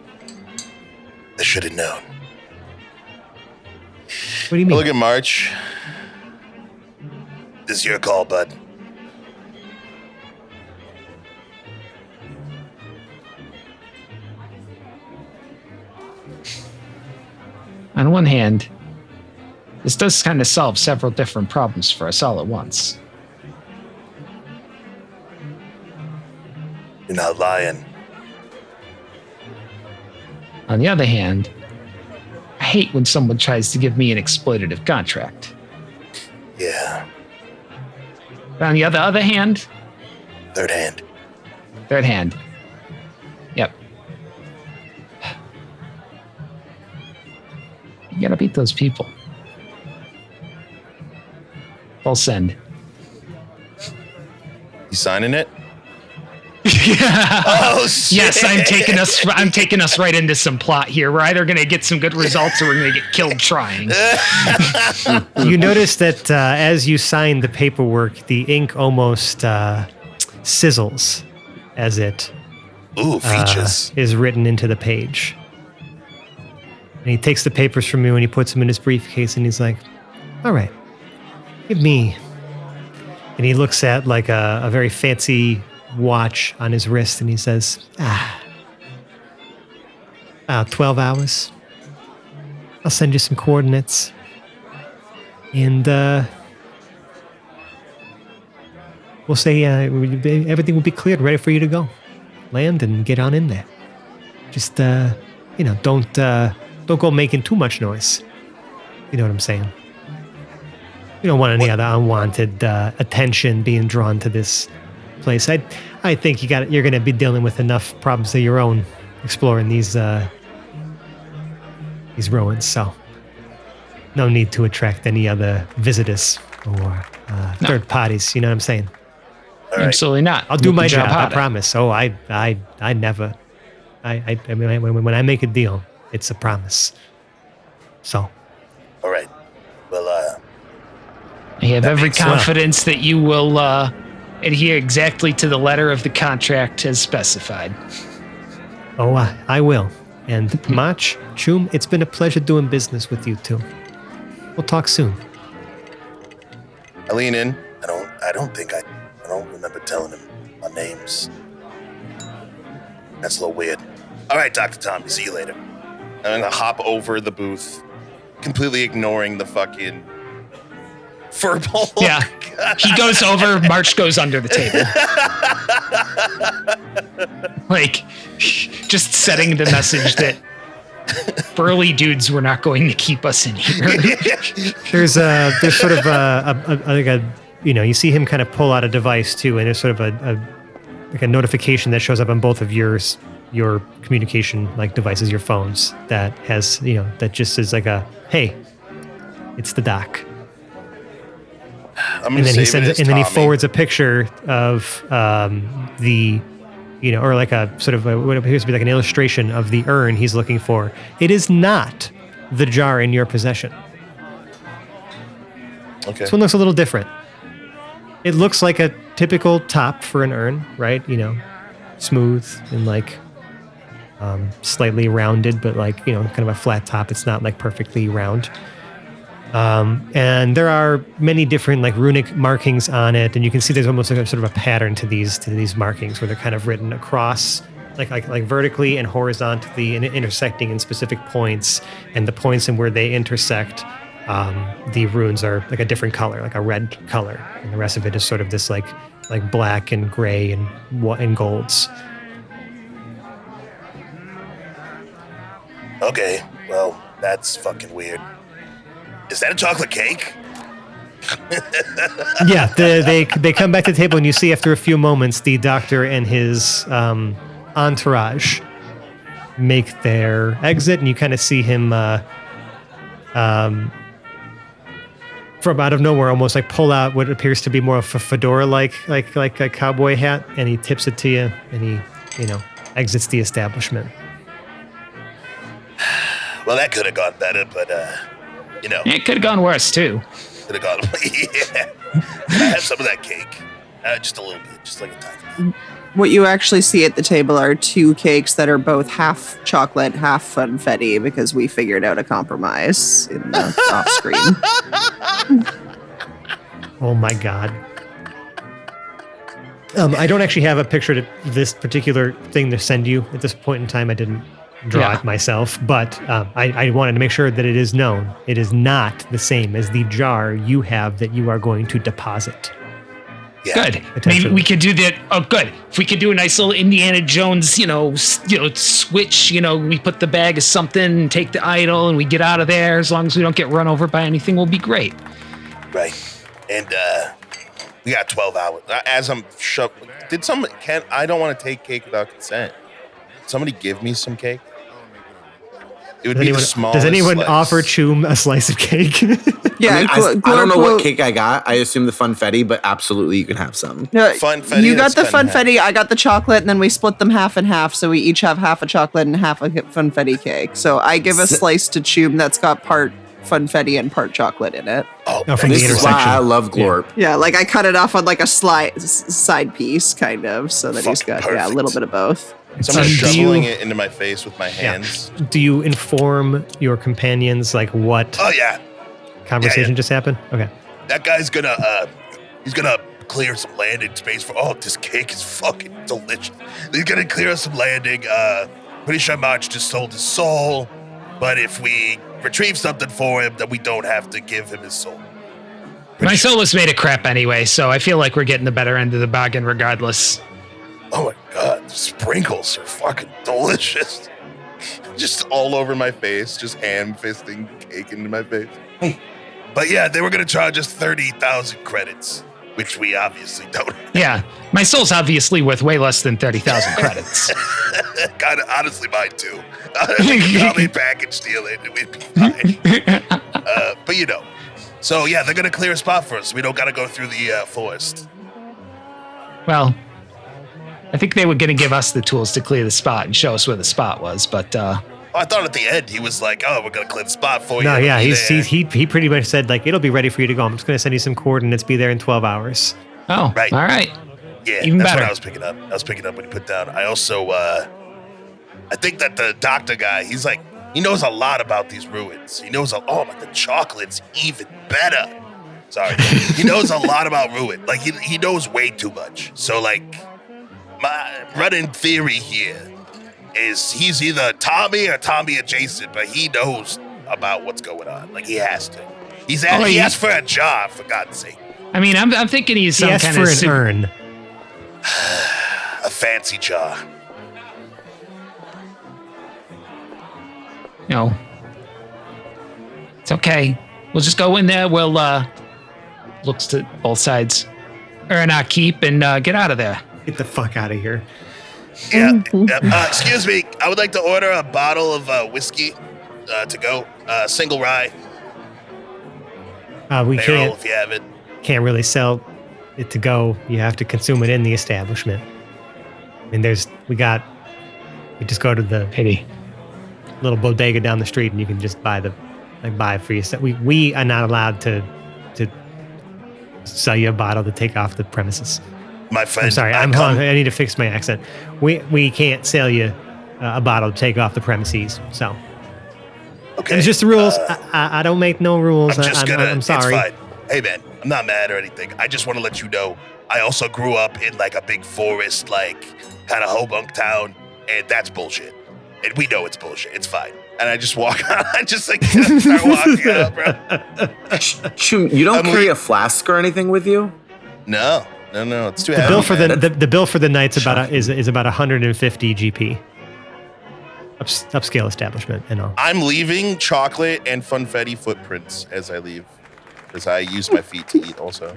I should have known. What do you mean? Look at March. This is your call, bud. On one hand, this does kind of solve several different problems for us all at once. You're not lying. On the other hand, I hate when someone tries to give me an exploitative contract. Yeah. But on the other hand, Third hand. Yep. You gotta beat those people. Full send. You signing it? Yeah. Oh shit! Yes, I'm taking us right into some plot here. We're either gonna get some good results or we're gonna get killed trying. You notice that as you sign the paperwork, the ink almost sizzles as it Ooh, features. is written into the page. And he takes the papers from you and he puts them in his briefcase and he's like, all right, give me And he looks at like a very fancy watch on his wrist and he says, 12 hours. I'll send you some coordinates. And we'll say everything will be cleared, ready for you to go. Land and get on in there. Just, don't go making too much noise. You know what I'm saying? You don't want any other unwanted attention being drawn to this place. I think you're going to be dealing with enough problems of your own exploring these ruins. So no need to attract any other visitors or third parties. You know what I'm saying? All right. Absolutely not. I'll do Make my the job. I harder. promise. Oh, I never. I mean, when I make a deal, it's a promise. So. All right. Well, I have every makes sense. confidence that you will adhere exactly to the letter of the contract as specified. Oh, I will. And Mach, Chum, it's been a pleasure doing business with you too. We'll talk soon. I lean in. I don't remember telling him my names. That's a little weird. All right, Dr. Tommy, see you later. I'm gonna hop over the booth, completely ignoring the fucking furball. Yeah. He goes over, March goes under the table. Like, just setting the message that burly dudes were not going to keep us in here. There's sort of you see him kind of pull out a device too, and there's sort of a notification that shows up on both of your communication like devices, your phones, that has that just is like a hey, it's the doc. I'm And then he save it as he Tommy. forwards a picture of or like a sort of what appears to be like an illustration of the urn he's looking for. It is not the jar in your possession. Okay. This one looks a little different. It looks like a typical top for an urn, right? Smooth and like slightly rounded, but like, kind of a flat top. It's not like perfectly round. And there are many different like runic markings on it, and you can see there's almost like a sort of a pattern to these markings where they're kind of written across, like vertically and horizontally, and intersecting in specific points. And the points in where they intersect, the runes are like a different color, like a red color, and the rest of it is sort of this like black and gray and golds. Okay, well, that's fucking weird. Is that a chocolate cake? Yeah, they come back to the table, and you see after a few moments the doctor and his entourage make their exit, and you kind of see him from out of nowhere almost like pull out what appears to be more of a fedora like a cowboy hat, and he tips it to you, and he exits the establishment. Well, that could have gone better, but It could have gone worse, too. could have gone. Yeah. I have some of that cake, just a little bit, just like a tiny. What you actually see at the table are two cakes that are both half chocolate, half funfetti, because we figured out a compromise in the off screen. Oh my god. I don't actually have a picture to this particular thing to send you at this point in time. I didn't draw it myself, but I wanted to make sure that it is known. It is not the same as the jar you have that you are going to deposit. Yeah. Good. Maybe we could do that. Oh, good. If we could do a nice little Indiana Jones, switch. We put the bag of something, and take the idol, and we get out of there. As long as we don't get run over by anything, we'll be great. Right. And we got 12 hours. As I'm shoved, I don't want to take cake without consent. Did somebody give me some cake? It would be the smallest. Does anyone slice. offer Chum a slice of cake? Yeah, I don't know what cake I got. I assume the funfetti, but absolutely you can have some. No, Funfetti, you got that's the cut in half. funfetti, I got the chocolate, and then we split them half and half, so we each have half a chocolate and half a funfetti cake. So I give a slice to Chum that's got part funfetti and part chocolate in it. Oh, No, from the This is why intersection. I love Glorp. Yeah, like I cut it off on like a side piece, kind of, so that he's Fucking got a perfect. little bit of both. so I'm Do shoveling you- it into my face with my hands. Do you inform your companions like what Oh yeah, conversation just happened? Okay. that guy's gonna clear some landing space for. Oh, this cake is fucking delicious. He's gonna clear us some landing. Pretty sure March just sold his soul, but if we retrieve something for him, then we don't have to give him his soul. My soul was made of crap anyway, so I feel like we're getting the better end of the bargain regardless. Oh my god, the sprinkles are fucking delicious. Just all over my face, just ham-fisting cake into my face. Hey. But yeah, they were gonna charge us 30,000 credits, which we obviously don't. Yeah, my soul's obviously worth way less than 30,000 credits. Kind of, honestly, mine too. Probably package deal it, and we'd be fine. But you know, so yeah, they're gonna clear a spot for us. We don't gotta go through the forest. Well, I think they were going to give us the tools to clear the spot and show us where the spot was, but I thought at the end he was like, "Oh, we're gonna clear the spot for you." No, yeah, It'll be there." he pretty much said like it'll be ready for you to go. I'm just going to send you some coordinates. Be there in 12 hours. oh, Right. all right. Yeah, Even that's better. what I was picking up. I was picking up when he put down. I also, I think that the doctor guy, he's like, he knows a lot about these ruins. He knows, like the chocolate's even better. Sorry. He knows a lot about ruin. Like, he knows way too much. So, like, my running theory here is he's either Tommy or Tommy adjacent, but he knows about what's going on. Like, he has to. He asked for a job, for God's sake. I mean, I'm thinking he's He some asked kind for of an urn. A fancy jar. You know, it's okay. We'll just go in there. We'll looks to both sides, earn our keep, and get out of there. Get the fuck out of here. Yeah. Excuse me. I would like to order a bottle of whiskey to go. Single rye. We Barrel if you have it. can't really sell it to go. You have to consume it in the establishment. I mean, we just go to the Pity. little bodega down the street and you can just buy it for yourself. We are not allowed to sell you a bottle to take off the premises. My friend. I'm sorry. I need to fix my accent. We can't sell you a bottle to take off the premises. So Okay. it's just the rules. I don't make no rules. I'm sorry. It's fine. Hey, man. I'm not mad or anything. I just want to let you know I also grew up in like a big forest, like kind of hobunk town, and that's bullshit. And we know it's bullshit. It's fine. And I just walk on. I just like start walking out, bro. Shoot, you don't carry a flask or anything with you? No. It's too The heavy. bill for man. the bill for the night's is about 150 GP. Upscale establishment and all. I'm leaving chocolate and funfetti footprints as I leave, because I use my feet to eat also.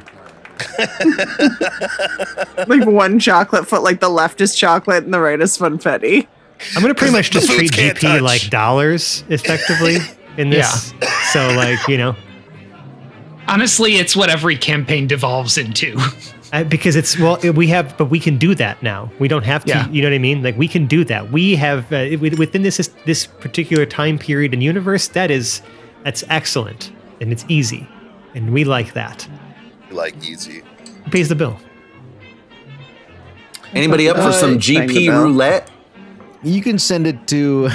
Like one chocolate foot, like the left is chocolate and the right is funfetti. I'm gonna pretty much The just treat foods can't GP touch. like dollars effectively in this. So like, you know, Honestly, it's what every campaign devolves into. because we can do that now. We don't have to. Yeah. You know what I mean? Like we can do that. We have within this particular time period and universe. That's excellent and it's easy, and we like that. Like easy. Who pays the bill? Anybody up for some Bang the GP bell. roulette? You can send it to.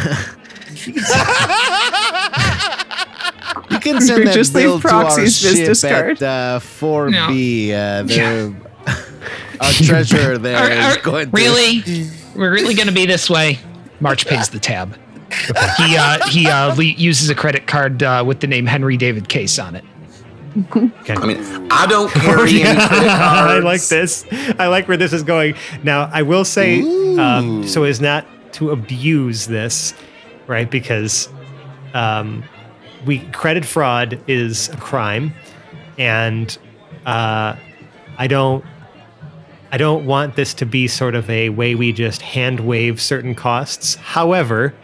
You can send that Just bill leave to our Proxy's business ship card. at 4B. Our treasurer there is going to. Really? We're really going to be this way? March pays the tab. He uses a credit card with the name Henry David Case on it. Okay. I mean, I don't carry any credit cards. I like this. I like where this is going. Now, I will say, so as not to abuse this, right? Because credit fraud is a crime, and I don't want this to be sort of a way we just hand wave certain costs. However,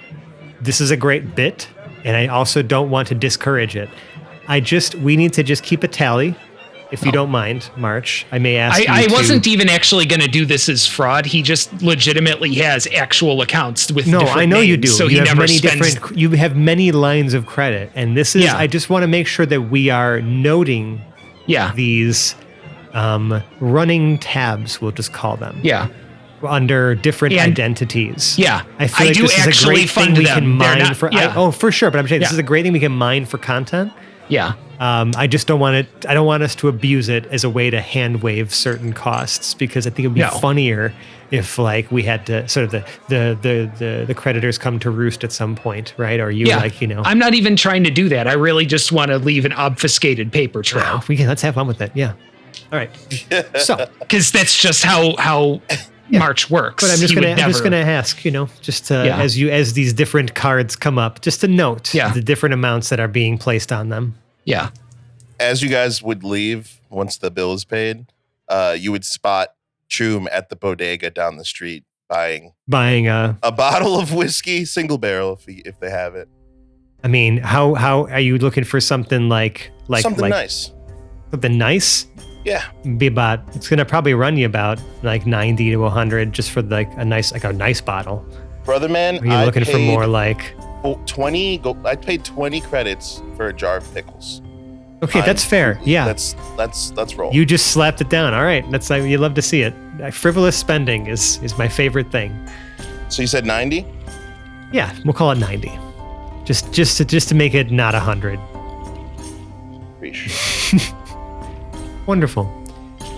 this is a great bit, and I also don't want to discourage it. We need to just keep a tally, if you don't mind, March. I may ask you I to- wasn't even actually going to do this as fraud. He just legitimately has actual accounts with No, different I know you do. names, so you he have never many spends. different. You have many lines of credit, and this is. Yeah. I just want to make sure that we are noting Yeah, these running tabs. We'll just call them yeah, under different And- identities. yeah. I feel like do this is a actually great thing fund we them. can They're mine not- for. yeah. For sure. But I'm saying this Yeah. is a great thing we can mine for content. Yeah. I just don't want it. I don't want us to abuse it as a way to hand wave certain costs, because I think it would be No. funnier if like we had to sort of the creditors come to roost at some point, right? Or you Yeah. like, you know, I'm not even trying to do that. I really just want to leave an obfuscated paper trail. let's have fun with it. Yeah. All right. So, Because that's just how March works. but I'm just He would gonna never- ask, you know, just to, Yeah. as these different cards come up, just to note Yeah. the different amounts that are being placed on them. Yeah. As you guys would leave once the bill is paid, you would spot Choom at the bodega down the street buying Buying a bottle of whiskey, single barrel if they have it. I mean, how are you looking for something like Something nice. something nice? Yeah. Be about, it's gonna probably run you about like 90 to 100 just for like a nice bottle. Brother man, Are you looking for more like 20 I paid 20 credits for a jar of pickles. okay, that's fair. Yeah. Let's roll. You just slapped it down. All right. That's like, you love to see it. Frivolous spending is my favorite thing. So you said 90? Yeah, we'll call it 90. Just to make it not 100. Appreciate Wonderful.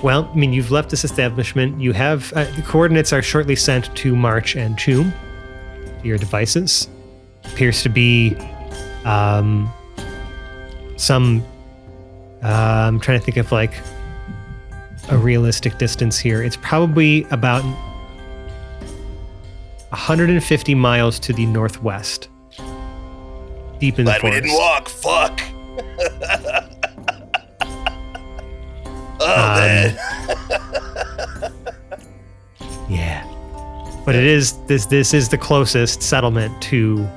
Well, I mean, you've left this establishment. You have the coordinates are shortly sent to March and Choom to your devices. Appears to be some. I'm trying to think of like a realistic distance here. It's probably about 150 miles to the northwest, deep in Glad the we forest. didn't walk. Fuck. Oh man. Yeah, but it is this is the closest settlement to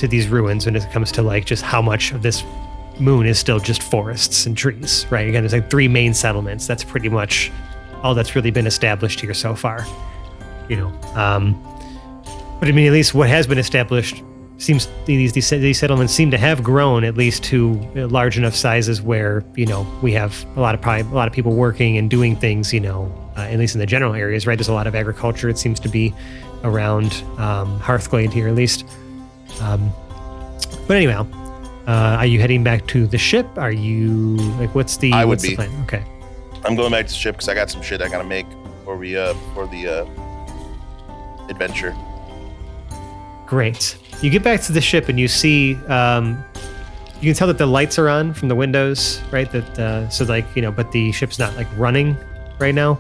these ruins when it comes to like just how much of this moon is still just forests and trees, right? Again, there's like 3 main settlements. That's pretty much all that's really been established here so far, you know. But I mean, at least what has been established seems these settlements seem to have grown at least to large enough sizes where, you know, we have a lot of people working and doing things, you know, at least in the general areas, right? There's a lot of agriculture. It seems to be around Hearthglade here, at least. But anyhow, are you heading back to the ship? Are you like, what's the plan? Okay. I'm going back to the ship because I got some shit I gotta make for the adventure. Great. You get back to the ship and you see, you can tell that the lights are on from the windows, right? That so like, you know, but the ship's not like running right now.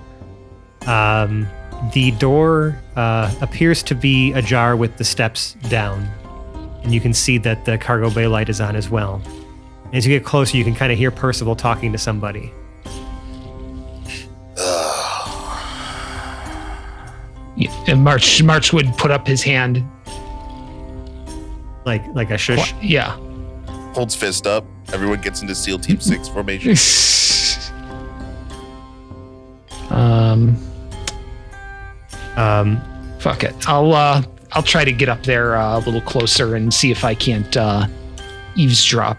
The door appears to be ajar with the steps down, and you can see that the cargo bay light is on as well. As you get closer, you can kind of hear Percival talking to somebody. Yeah, and March would put up his hand. Like a shush. Yeah. Holds fist up. Everyone gets into SEAL Team 6 formation. Fuck it. I'll try to get up there a little closer and see if I can't eavesdrop.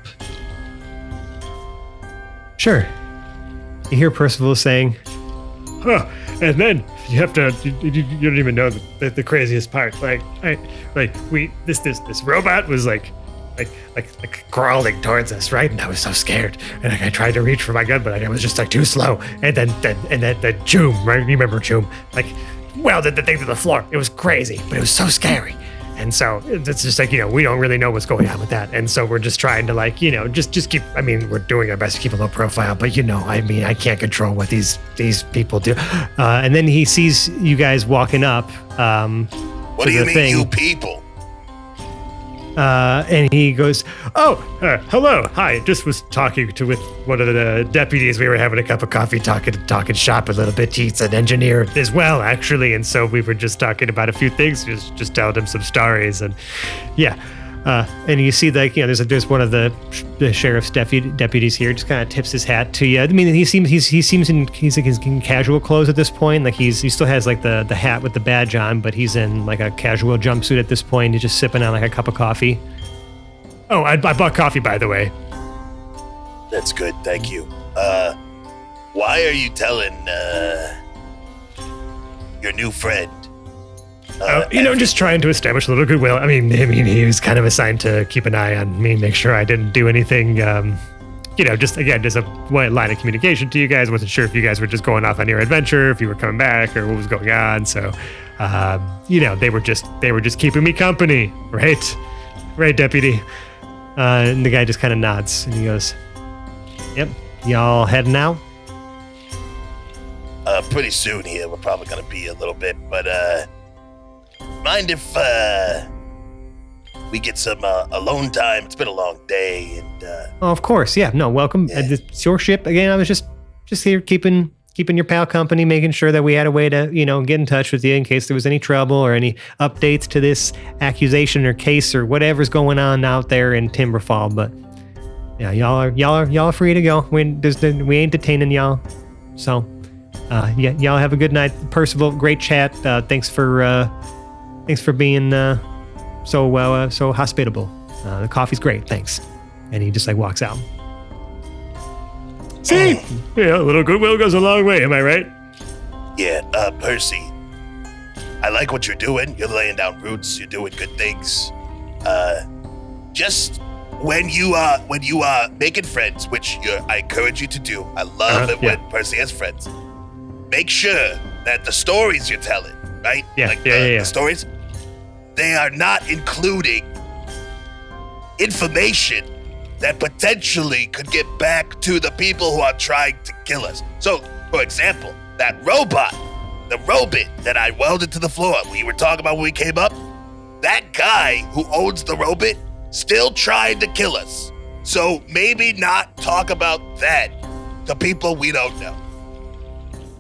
Sure. You hear Percival saying, "Huh," and then you have to. You don't even know the craziest part. This robot was like crawling towards us, right? And I was so scared, and I tried to reach for my gun, but I was just like too slow. And then Choom, right? You remember Choom? Like, welded the thing to the floor. It was crazy, but it was so scary. And so it's just like, you know, we don't really know what's going on with that. And so we're just trying to like, you know, just keep, I mean, we're doing our best to keep a low profile, but you know, I mean, I can't control what these people do. And then he sees you guys walking up. What do you mean, you people? And he goes, "Oh, hello, hi. Just was talking with one of the deputies. We were having a cup of coffee, talking shop a little bit. He's an engineer as well, actually, and so we were just talking about a few things. Just telling him some stories, and yeah." And you see, like, you know, there's one of the sheriff's deputies here. Just kind of tips his hat to you. I mean, he's in casual clothes at this point. Like he still has like the hat with the badge on, but he's in like a casual jumpsuit at this point. He's just sipping on like a cup of coffee. Oh, I bought coffee, by the way. That's good, thank you. Why are you telling your new friend? Just trying to establish a little goodwill. I mean, he was kind of assigned to keep an eye on me, make sure I didn't do anything just a one line of communication to you guys. Wasn't sure if you guys were just going off on your adventure, if you were coming back, or what was going on. So, they were just keeping me company, right? Right, Deputy. And the guy just kind of nods and he goes, "Yep, y'all heading out?" Pretty soon here. We're probably gonna be a little bit, but mind if we get some alone time? It's been a long day, and Oh, of course, yeah. No, welcome. Yeah. It's your ship again. I was just here keeping your pal company, making sure that we had a way to get in touch with you in case there was any trouble or any updates to this accusation or case or whatever's going on out there in Timberfall. But yeah, y'all are free to go. We ain't detaining y'all. So y'all have a good night, Percival. Great chat. Thanks for being so hospitable. The coffee's great. Thanks. And he just walks out. See, a little goodwill goes a long way. Am I right? yeah, Percy, I like what you're doing. You're laying down roots. You're doing good things. Just when you are making friends, which I encourage you to do. I love it when Percy has friends. Make sure that the stories you're telling, right? The stories, they are not including information that potentially could get back to the people who are trying to kill us. So, for example, that robot, the robot that I welded to the floor, we were talking about when we came up, that guy who owns the robot still trying to kill us. So maybe not talk about that to people we don't know.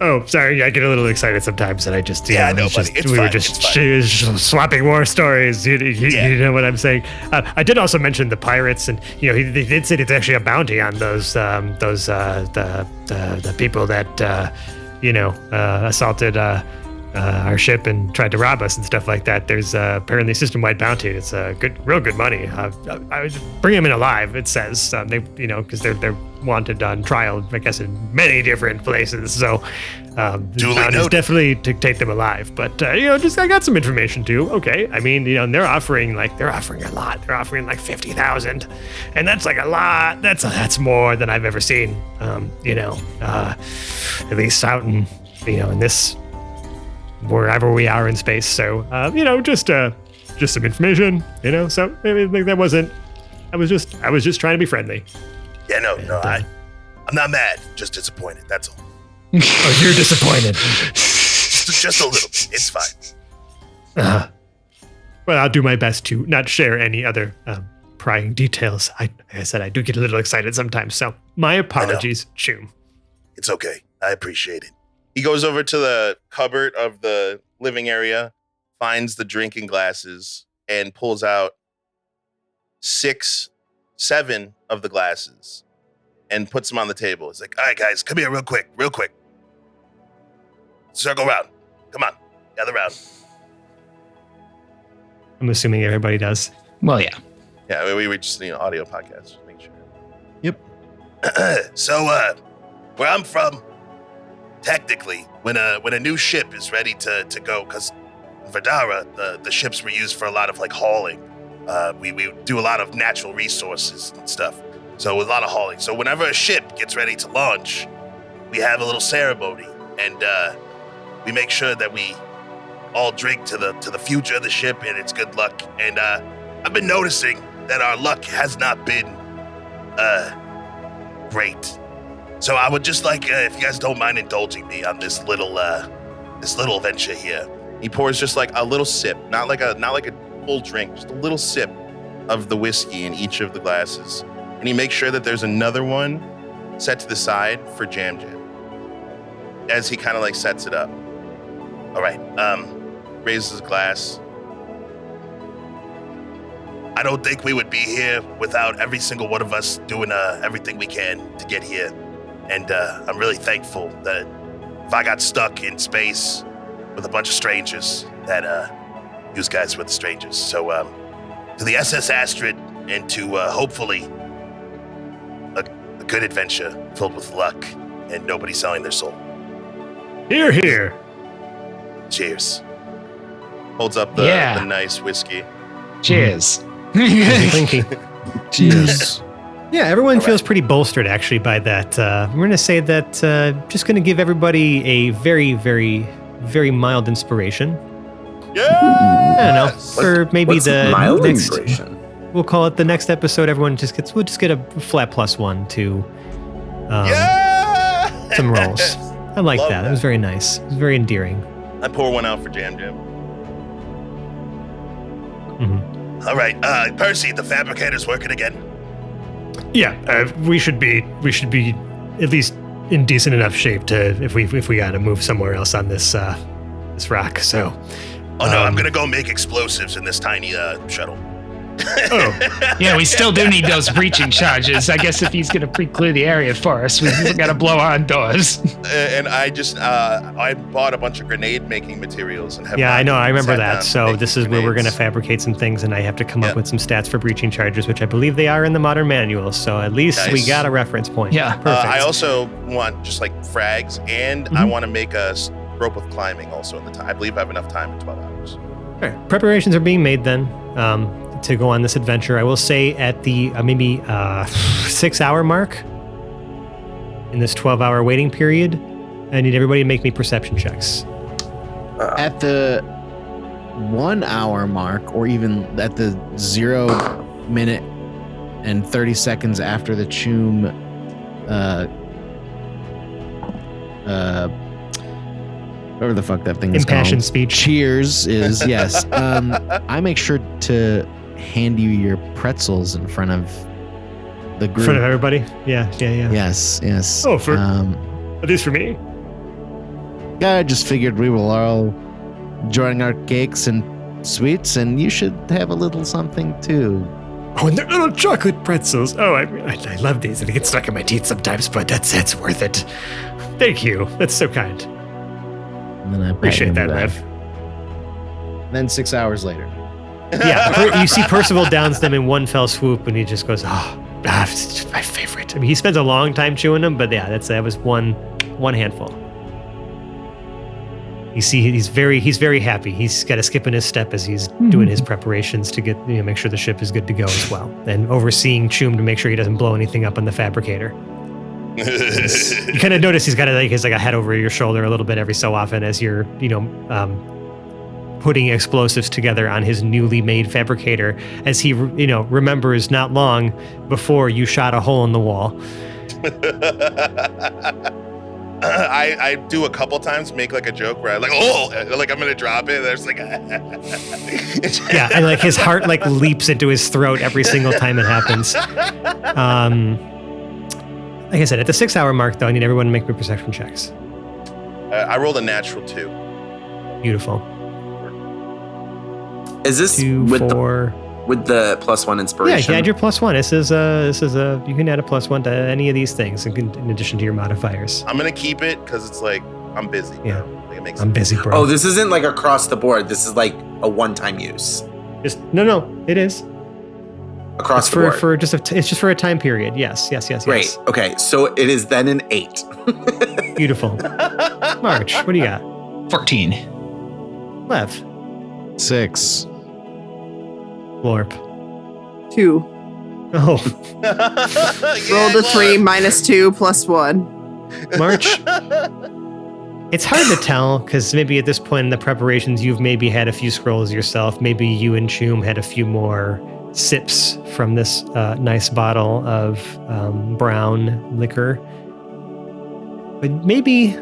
Oh, sorry. I get a little excited sometimes, and I just I know, buddy. We were just swapping more stories. You know what I'm saying? I did also mention the pirates, and they did say it's actually a bounty on those the people that assaulted our ship and tried to rob us and stuff like that. There's apparently a system-wide bounty. It's real good money. I would bring them in alive. It says because they're wanted on trial, I guess, in many different places. So it's definitely to take them alive. But I got some information too. Okay, I mean, they're offering a lot. They're offering like 50,000, and that's like a lot. That's more than I've ever seen. At least out in in this, wherever we are in space. So just some information. So that wasn't. I was just trying to be friendly. Yeah, no, I'm not mad, just disappointed, that's all. Oh, you're disappointed. just a little bit, it's fine. Well, I'll do my best to not share any other prying details. Like I said, I do get a little excited sometimes, so my apologies, Choom. It's okay, I appreciate it. He goes over to the cupboard of the living area, finds the drinking glasses, and pulls out 7 of the glasses and puts them on the table. He's like, all right, guys, come here real quick. Circle around. Come on, gather around. I'm assuming everybody does. Well, yeah. Yeah, we just need an audio podcast, just make sure. Yep. So, where I'm from, technically, when a new ship is ready to go, because in Verdara, the ships were used for a lot of hauling. We do a lot of natural resources and stuff. So a lot of hauling. So whenever a ship gets ready to launch, we have a little ceremony, and we make sure that we all drink to the future of the ship and its good luck. And I've been noticing that our luck has not been great. So I would just like, if you guys don't mind indulging me on this little venture here. He pours just like a little sip, not like a full drink, just a little sip of the whiskey in each of the glasses. And he makes sure that there's another one set to the side for Jam Jam. As he kind of sets it up. All right, raises his glass. I don't think we would be here without every single one of us doing everything we can to get here. And I'm really thankful that if I got stuck in space with a bunch of strangers, that you guys were the strangers. So to the SS Astrid, and to hopefully a good adventure filled with luck and nobody selling their soul. Hear, hear. Cheers. Holds up the nice whiskey. Cheers. Thank you. Cheers. Yeah, everyone All feels right. pretty bolstered actually by that. We're going to say that just going to give everybody a very, very, very mild inspiration. Yeah. I don't know, for maybe What's the mild next, inspiration? we'll call it the next episode. We'll just get a flat +1 to Yeah. some rolls. I like Love that. It was very nice. It was very endearing. I pour one out for Jam Jam. Mhm. All right, Percy, the fabricator's working again. Yeah, we should be at least in decent enough shape to if we got to move somewhere else on this rock. So, Oh no, I'm gonna go make explosives in this tiny shuttle. Yeah, we still do need those breaching charges. I guess if he's going to pre-clear the area for us, we've got to blow our own doors. And I just I bought a bunch of grenade making materials and have. yeah, I know. I remember sat down that. to So make this is where we're going to grenades. fabricate some things, and I have to come up Yeah. with some stats for breaching charges, which I believe they are in the modern manual. So at least we Nice. got a reference point. Yeah. Perfect. I also want just like frags, and I want to make a rope with climbing also in the time. I believe I have enough time in 12 hours. Okay. Preparations are being made then to go on this adventure. I will say at the maybe 6-hour mark in this 12-hour waiting period, I need everybody to make me perception checks. At the 1 hour mark, or even at the 0 minute and 30 seconds after the Choom whatever the fuck that thing is Impassioned called. speech. Cheers is yes. I make sure to hand you your pretzels in front of the In group. front of everybody? Yeah. Yes. Oh, for- um, At least for me. I just figured we were all enjoying our cakes and sweets, and you should have a little something too. Oh, and they're little chocolate pretzels. Oh, I love these. And they get stuck in my teeth sometimes, but it's worth it. Thank you. That's so kind. And then I pat Appreciate you on that, the back. Rev. Then 6 hours later. Yeah, you see Percival downs them in one fell swoop, and he just goes, it's just my favorite. I mean, he spends a long time chewing them, but yeah, that was one handful. You see, he's very happy. He's got a skip in his step as he's doing his preparations to get make sure the ship is good to go as well, and overseeing Choom to make sure he doesn't blow anything up on the fabricator. You kind of notice he's got a head over your shoulder a little bit every so often as you're putting explosives together on his newly made fabricator, as he remembers not long before you shot a hole in the wall. I do a couple times make like a joke where I like I'm gonna drop it. There's like Yeah, and like his heart like leaps into his throat every single time it happens. Like I said, at the 6-hour mark, though, I need everyone to make me perception checks. I rolled a natural 2. Beautiful. Is this 2, with 4. the +1 Yeah, inspiration? you add your +1. This is a. You can add a +1 to any of these things in addition to your modifiers. I'm gonna keep it because it's like I'm busy. Yeah. Like, it makes I'm busy, bro. Oh, this isn't like across the board. This is like a one-time use. No, it is. Across It's the board. for it's just for a time period. Yes. Great. Okay, so it is then an 8. Beautiful. March, what do you got? 14. Lev, 6. Glorp. 2. Oh, Roll the 3 -2 +1. March. It's hard to tell because maybe at this point in the preparations, you've maybe had a few scrolls yourself. Maybe you and Choom had a few more sips from this nice bottle of brown liquor. But maybe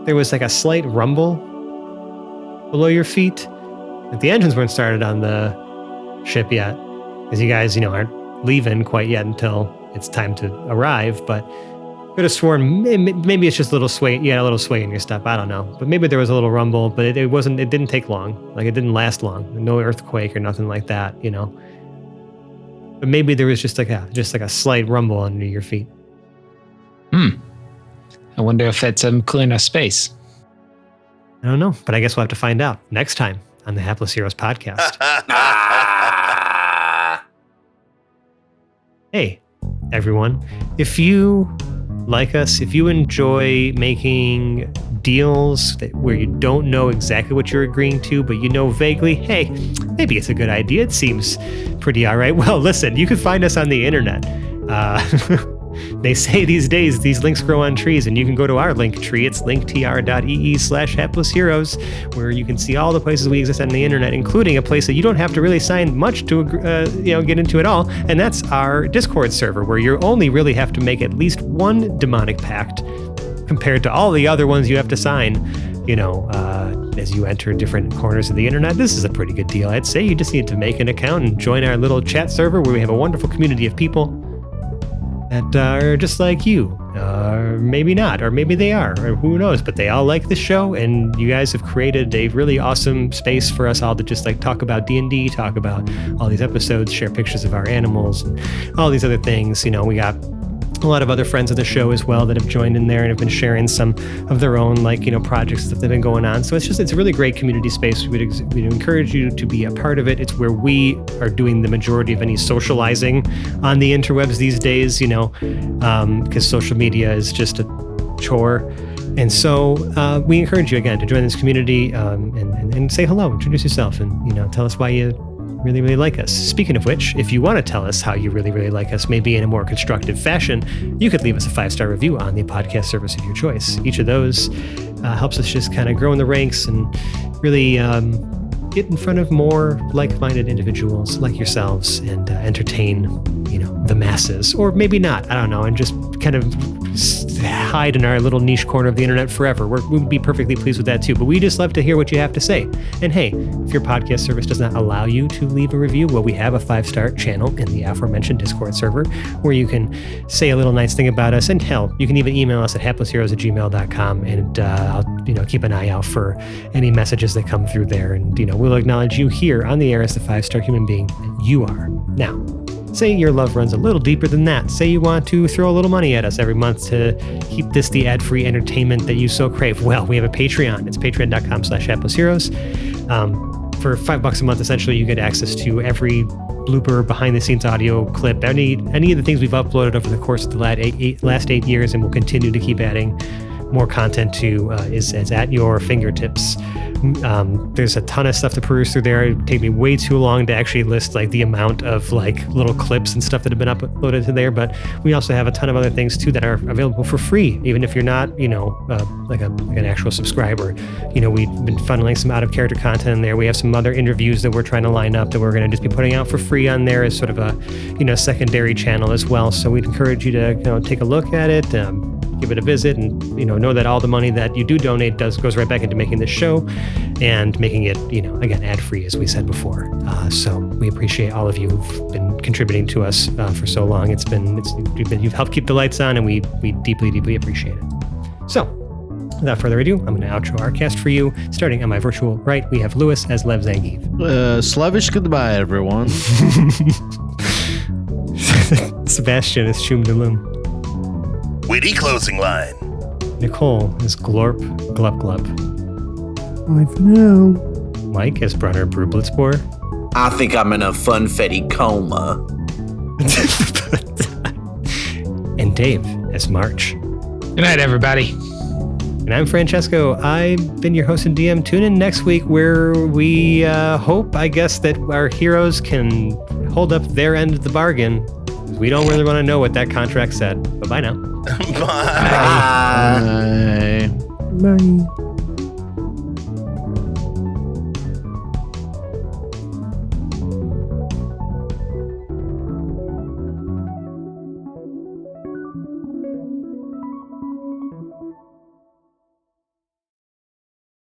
there was like a slight rumble below your feet. Like the engines weren't started on the ship yet, because you guys, aren't leaving quite yet until it's time to arrive. But could have sworn maybe it's just a little sway. You had a little sway in your step. I don't know, but maybe there was a little rumble. But it wasn't. It didn't take long. Like it didn't last long. No earthquake or nothing like that. But maybe there was just like a slight rumble under your feet. I wonder if that's clearing our space. I don't know, but I guess we'll have to find out next time on the Hapless Heroes podcast. Hey, everyone. If you like us, if you enjoy making deals where you don't know exactly what you're agreeing to, but you know vaguely, hey, maybe it's a good idea. It seems pretty all right. Well, listen, you can find us on the internet. They say these days these links grow on trees, and you can go to our link tree. It's linktr.ee/haplessheroes, where you can see all the places we exist on the internet, including a place that you don't have to really sign much to get into at all, and that's our Discord server, where you only really have to make at least one demonic pact compared to all the other ones you have to sign, as you enter different corners of the internet. This is a pretty good deal. I'd say you just need to make an account and join our little chat server, where we have a wonderful community of people that are just like you. Maybe not, or maybe they are, or who knows, but they all like the show, and you guys have created a really awesome space for us all to just talk about D&D, talk about all these episodes, share pictures of our animals, and all these other things. We got a lot of other friends of the show as well that have joined in there and have been sharing some of their own projects that they've been going on. So it's a really great community space. We'd encourage you to be a part of it. It's where we are doing the majority of any socializing on the interwebs these days, because social media is just a chore. And so we encourage you again to join this community and say hello, introduce yourself, and tell us why you really, really like us. Speaking of which, if you want to tell us how you really, really like us, maybe in a more constructive fashion, you could leave us a 5-star review on the podcast service of your choice. Each of those helps us just kind of grow in the ranks and really get in front of more like-minded individuals like yourselves and entertain, the masses, or maybe not. I don't know, and just kind of hide in our little niche corner of the internet forever. We'd be perfectly pleased with that too, but we just love to hear what you have to say. And hey, if your podcast service does not allow you to leave a review, well, we have a 5-star channel in the aforementioned Discord server where you can say a little nice thing about us, and hell, you can even email us at haplessheroes@gmail.com, and I'll keep an eye out for any messages that come through there, and we'll acknowledge you here on the air as the 5-star human being that you are. Now, say your love runs a little deeper than that. Say you want to throw a little money at us every month to keep this the ad-free entertainment that you so crave. Well, we have a Patreon. It's patreon.com/haplessheroes. For $5 a month, essentially, you get access to every blooper, behind-the-scenes audio clip, any of the things we've uploaded over the course of the last 8 years, and we'll continue to keep adding more content to is at your fingertips. There's a ton of stuff to peruse through there. It would take me way too long to actually list the amount of little clips and stuff that have been uploaded to there, but we also have a ton of other things too that are available for free, even if you're not like an actual subscriber. We've been funneling some out of character content in there. We have some other interviews that we're trying to line up that we're going to just be putting out for free on there as sort of a secondary channel as well. So we'd encourage you to take a look at it, give it a visit, and know that all the money that you do donate goes right back into making this show and making it again ad-free, as we said before. So we appreciate all of you who've been contributing to us for so long. You've helped keep the lights on, and we deeply, deeply appreciate it. So without further ado, I'm going to outro our cast for you. Starting on my virtual right, we have Lewis as Lev Zangief. Slavish goodbye, everyone. Sebastian as Shum Delum. Witty closing line. Nicole is Glorp Glup Glup. Bye for now. Mike as Brunner Brublitzboar. I think I'm in a funfetti coma. And Dave as March. Good night, everybody. And I'm Francesco. I've been your host and DM. Tune in next week where we hope, I guess, that our heroes can hold up their end of the bargain. We don't really want to know what that contract said. But bye now. Bye. Bye. Bye.